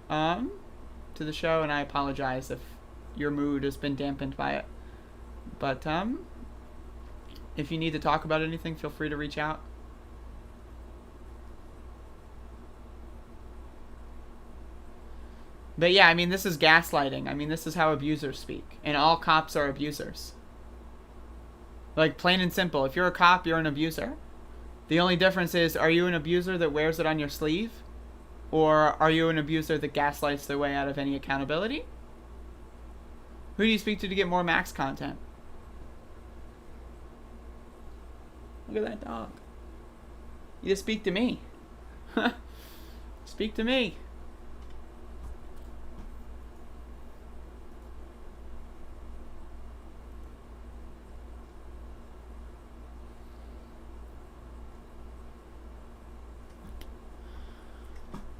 to the show, and I apologize if your mood has been dampened by it. But, if you need to talk about anything, feel free to reach out. But yeah, I mean, this is gaslighting. I mean, this is how abusers speak. And all cops are abusers. Like, plain and simple. If you're a cop, you're an abuser. The only difference is, are you an abuser that wears it on your sleeve? Or are you an abuser that gaslights their way out of any accountability? Who do you speak to get more Max content? Look at that dog. You just speak to me. Speak to me.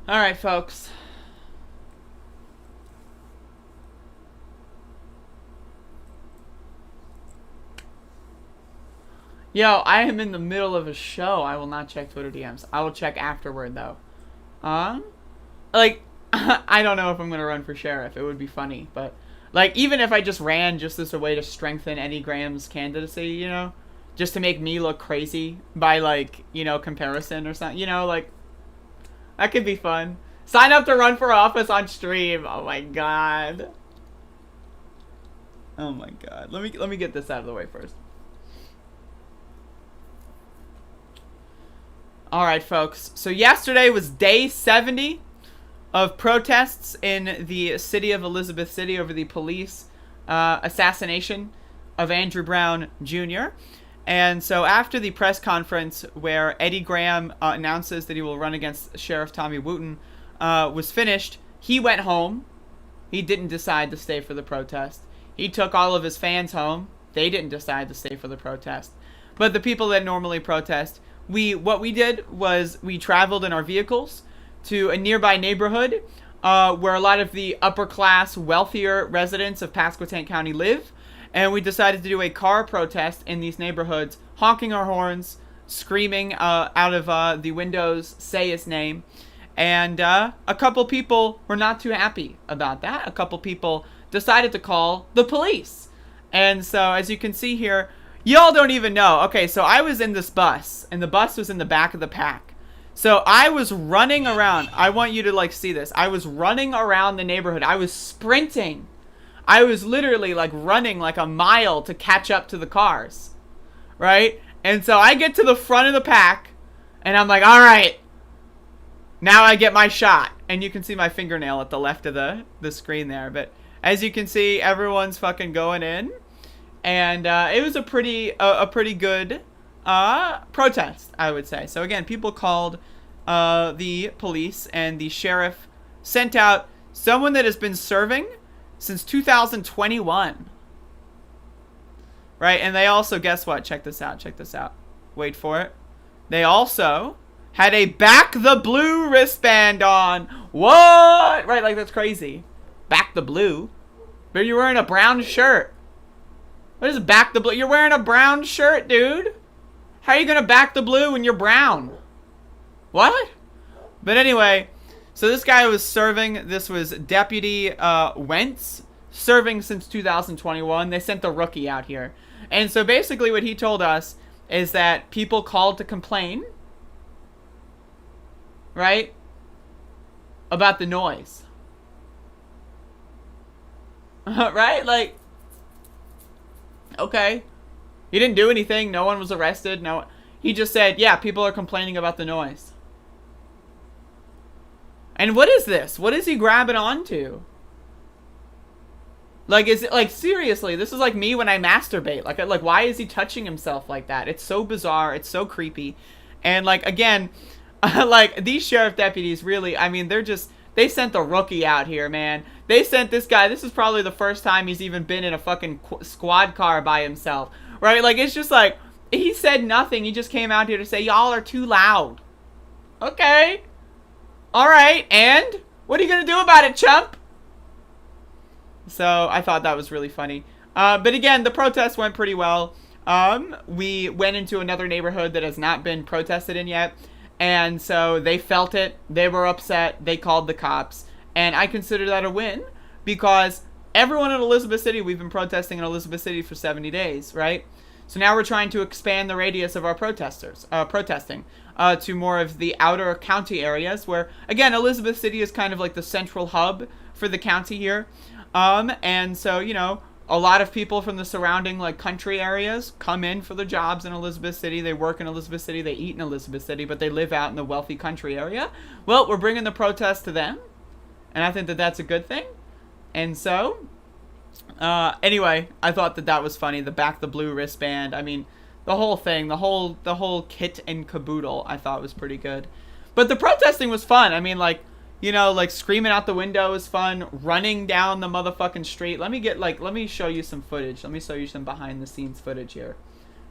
Alright, folks. Yo, I am in the middle of a show. I will not check Twitter DMs. I will check afterward, though. Like, I don't know if I'm gonna run for sheriff. It would be funny, but... Like, even if I just ran just as a way to strengthen Eddie Graham's candidacy, you know? Just to make me look crazy by, like, you know, comparison or something. You know, like... That could be fun. Sign up to run for office on stream. Oh my god. Oh my god. Let me get this out of the way first. Alright, folks. So yesterday was day 70 of protests in the city of Elizabeth City over the police assassination of Andrew Brown Jr. And so after the press conference where Eddie Graham announces that he will run against Sheriff Tommy Wooten was finished, he went home. He didn't decide to stay for the protest. He took all of his fans home. They didn't decide to stay for the protest. But the people that normally protest what we did was we traveled in our vehicles to a nearby neighborhood where a lot of the upper class, wealthier residents of Pasquotank County live. And we decided to do a car protest in these neighborhoods, honking our horns, screaming out of the windows, say his name. And a couple people were not too happy about that. A couple people decided to call the police. And so, as you can see here, y'all don't even know. Okay, so I was in this bus, and the bus was in the back of the pack. So I was running around. I want you to, like, see this. I was running around the neighborhood. I was sprinting. I was literally, like, running like a mile to catch up to the cars. Right? And so I get to the front of the pack, and I'm like, all right, now I get my shot. And you can see my fingernail at the left of the screen there. But as you can see, everyone's fucking going in. And it was a pretty good protest, I would say. So again, people called the police, and the sheriff sent out someone that has been serving since 2021. Right? And they also, guess what? Check this out. Check this out. Wait for it. They also had a Back the Blue wristband on. What? Right, like that's crazy. Back the Blue? But you're wearing a brown shirt. What is Back the Blue? You're wearing a brown shirt, dude. How are you going to back the blue when you're brown? What? But anyway, so this guy was serving. This was Deputy Wentz, serving since 2021. They sent the rookie out here. And so basically what he told us is that people called to complain, right, about the noise. Right? Like, okay. He didn't do anything. No one was arrested. No, he just said, yeah, people are complaining about the noise. And what is this? What is he grabbing onto? Like, is it, like, seriously, this is like me when I masturbate. Like, why is he touching himself like that? It's so bizarre. It's so creepy. And, like, again, like, these sheriff deputies really, I mean, they sent the rookie out here, man. They sent this guy. This is probably the first time he's even been in a fucking squad car by himself. Right? Like, it's just like, he said nothing. He just came out here to say, y'all are too loud. Okay. All right. And what are you going to do about it, chump? So I thought that was really funny. But again, the protest went pretty well. We went into another neighborhood that has not been protested in yet. And so they felt it. They were upset. They called the cops. And I consider that a win because everyone in Elizabeth City, we've been protesting in Elizabeth City for 70 days, right? So now we're trying to expand the radius of our protesting to more of the outer county areas where, again, Elizabeth City is kind of like the central hub for the county here. And so, you know, a lot of people from the surrounding, like, country areas come in for the jobs in Elizabeth City. They work in Elizabeth City. They eat in Elizabeth City, but they live out in the wealthy country area. Well, we're bringing the protest to them, and I think that that's a good thing. And so, anyway, I thought that that was funny. The Back the Blue wristband. I mean, the whole thing, the whole kit and caboodle, I thought was pretty good. But the protesting was fun. I mean, like, you know, like, screaming out the window is fun. Running down the motherfucking street. Let me show you some footage. Let me show you some behind the scenes footage here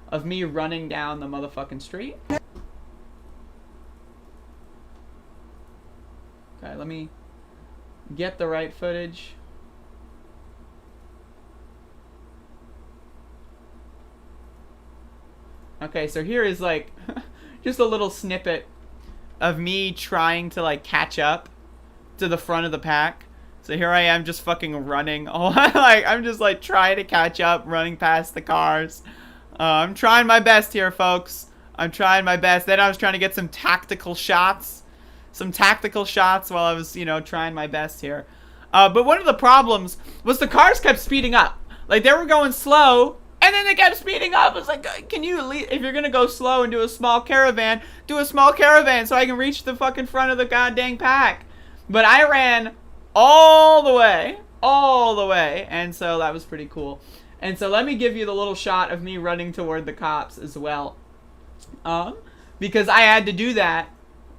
of me running down the motherfucking street. Okay, let me get the right footage. Okay, so here is, like, just a little snippet of me trying to, like, catch up to the front of the pack. So here I am just fucking running. Oh, like, I'm just, like, trying to catch up, running past the cars. I'm trying my best here, folks. I'm trying my best. Then I was trying to get some tactical shots. While I was, you know, trying my best here. But one of the problems was the cars kept speeding up. Like, they were going slow, and then they kept speeding up. It's like, can you at least, if you're gonna go slow and do a small caravan, do a small caravan so I can reach the fucking front of the goddamn pack. But I ran all the way, and so that was pretty cool. And so let me give you the little shot of me running toward the cops as well. Because I had to do that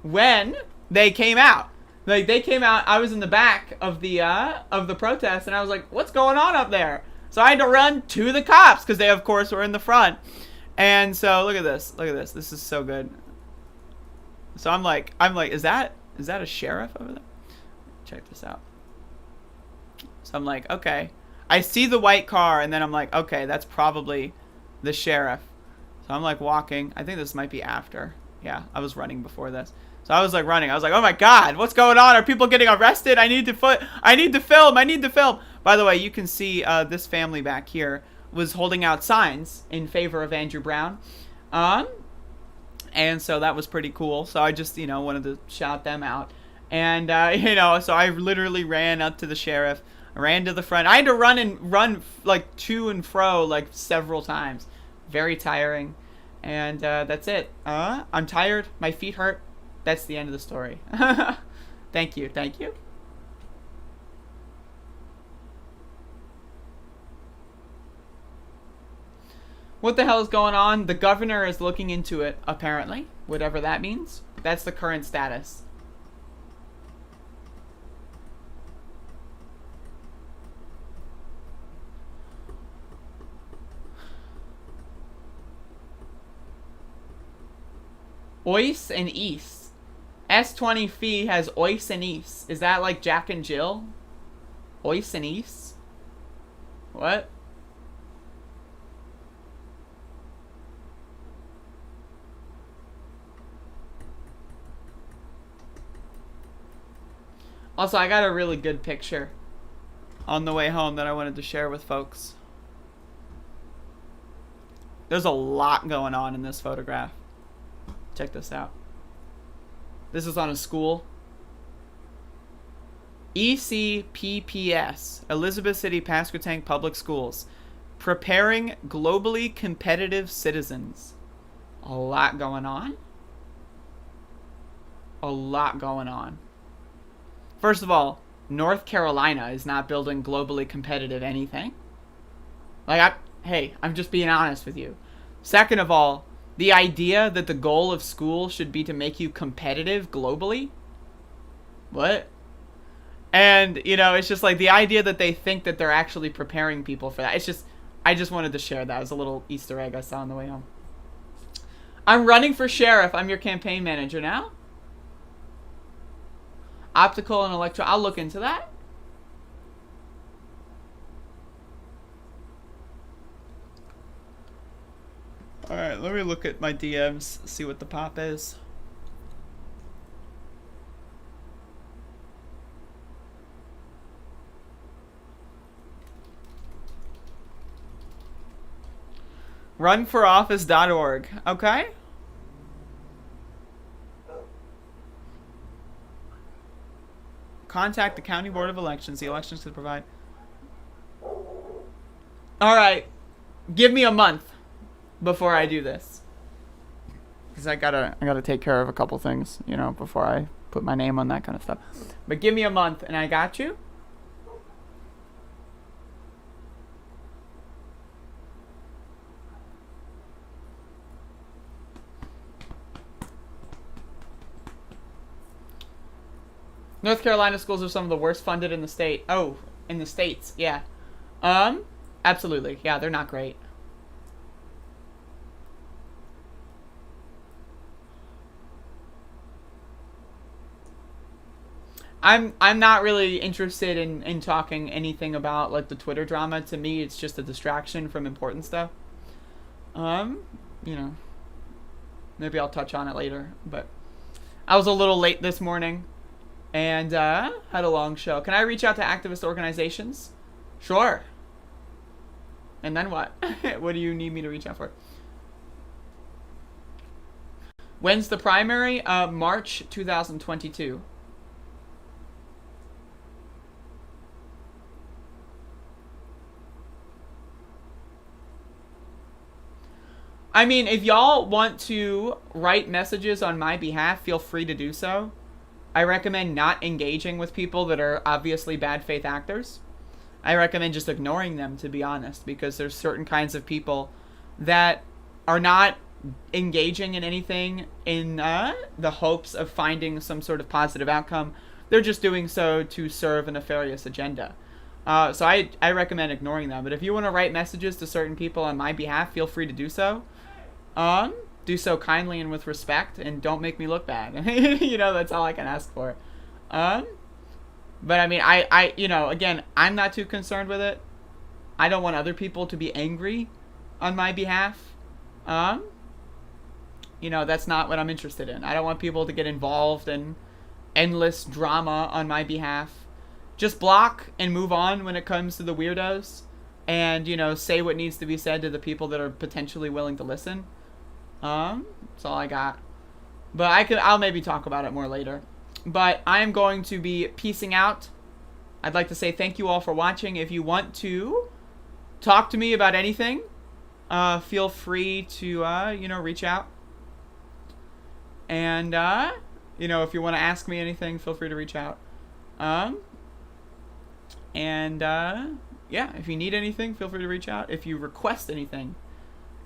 when they came out. Like, they came out, I was in the back of the protest, and I was like, what's going on up there? So I had to run to the cops, because they, of course, were in the front. And so, look at this. This is so good. So I'm like, is that a sheriff over there? Check this out. So I'm like, okay. I see the white car, and then I'm like, okay, that's probably the sheriff. So I'm like walking. I think this might be after. Yeah, I was running before this. So I was like running. I was like, oh my God, what's going on? Are people getting arrested? I need to film. I need to film. By the way, you can see this family back here was holding out signs in favor of Andrew Brown. And so that was pretty cool. So I just, wanted to shout them out. And, so I literally ran up to the sheriff. I ran to the front. I had to run like to and fro like several times. Very tiring. And that's it. I'm tired. My feet hurt. That's the end of the story. Thank you. Thank you. What the hell is going on? The governor is looking into it, apparently. Whatever that means. That's the current status. Ois and East. S20 Fee has Ois and East. Is that like Jack and Jill? Ois and East? What? Also, I got a really good picture on the way home that I wanted to share with folks. There's a lot going on in this photograph. Check this out. This is on a school. ECPPS, Elizabeth City Pasquotank Public Schools. Preparing globally competitive citizens. A lot going on. A lot going on. First of all, North Carolina is not building globally competitive anything. Like, I'm just being honest with you. Second of all, the idea that the goal of school should be to make you competitive globally? What? And, it's just like the idea that they think that they're actually preparing people for that. It's just, I just wanted to share that. It was a little Easter egg I saw on the way home. I'm running for sheriff. I'm your campaign manager now. Optical and electro. I'll look into that. Alright, let me look at my DMs, see what the pop is. Runforoffice.org. Okay. Contact the County Board of Elections. The elections to provide. Alright. Give me a month before I do this. Because I gotta take care of a couple things, before I put my name on that kind of stuff. But give me a month and I got you. North Carolina schools are some of the worst funded in the state. Oh, in the states, yeah. Absolutely. Yeah, they're not great. I'm not really interested in talking anything about like the Twitter drama. To me, it's just a distraction from important stuff. Maybe I'll touch on it later, but I was a little late this morning. And had a long show. Can I reach out to activist organizations? Sure. And then what? What do you need me to reach out for? When's the primary? March 2022. I mean, if y'all want to write messages on my behalf, feel free to do so. I recommend not engaging with people that are obviously bad faith actors. I recommend just ignoring them, to be honest, because there's certain kinds of people that are not engaging in anything in the hopes of finding some sort of positive outcome. They're just doing so to serve a nefarious agenda. So I recommend ignoring them. But if you want to write messages to certain people on my behalf, feel free to do so. do so kindly and with respect, and don't make me look bad. You know, that's all I can ask for. But I mean, I you know, again, I'm not too concerned with it. I don't want other people to be angry on my behalf. You know, that's not what I'm interested in. I don't want people to get involved in endless drama on my behalf. Just block and move on when it comes to the weirdos, and, you know, say what needs to be said to the people that are potentially willing to listen. That's all I got. But I'll maybe talk about it more later. But I am going to be peacing out. I'd like to say thank you all for watching. If you want to talk to me about anything, feel free to, you know, reach out. And, you know, if you want to ask me anything, feel free to reach out. Yeah, if you need anything, feel free to reach out. If you request anything,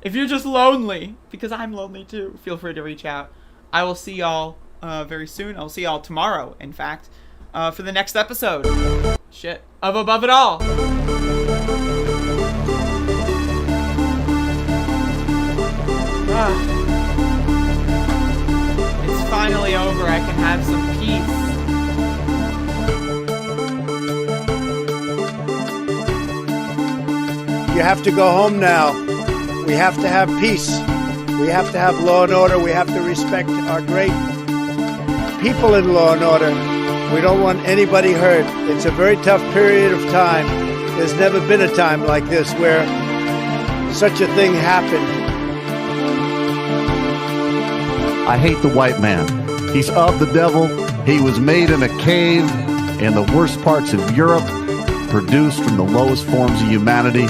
if you're just lonely, because I'm lonely too, feel free to reach out. I will see y'all very soon. I'll see y'all tomorrow, in fact, for the next episode. Shit. Of Above It All. It's finally over. I can have some peace. You have to go home now. We have to have peace. We have to have law and order. We have to respect our great people in law and order. We don't want anybody hurt. It's a very tough period of time. There's never been a time like this where such a thing happened. I hate the white man. He's of the devil. He was made in a cave in the worst parts of Europe, produced from the lowest forms of humanity.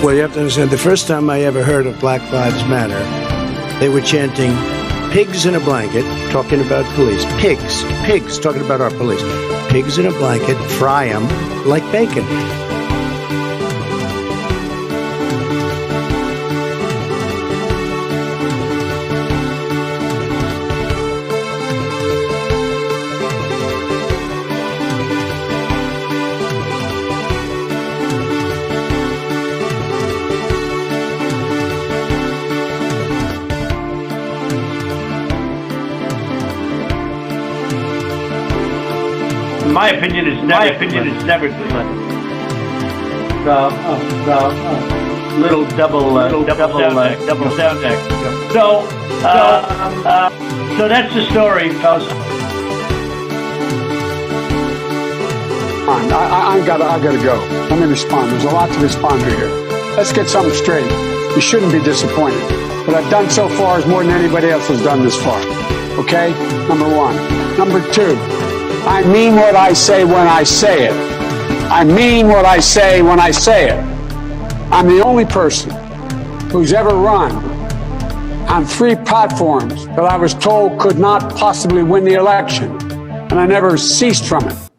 Well, you have to understand, the first time I ever heard of Black Lives Matter, they were chanting pigs in a blanket, talking about police. Pigs, talking about our police. Pigs in a blanket, fry them like bacon. My opinion is never too much. Little double sound deck. So that's the story, fellas. I gotta go. Let me respond. There's a lot to respond to here. Let's get something straight. You shouldn't be disappointed. What I've done so far is more than anybody else has done this far. Okay? Number one. Number two. I mean what I say when I say it. I mean what I say when I say it. I'm the only person who's ever run on 3 platforms that I was told could not possibly win the election, and I never ceased from it.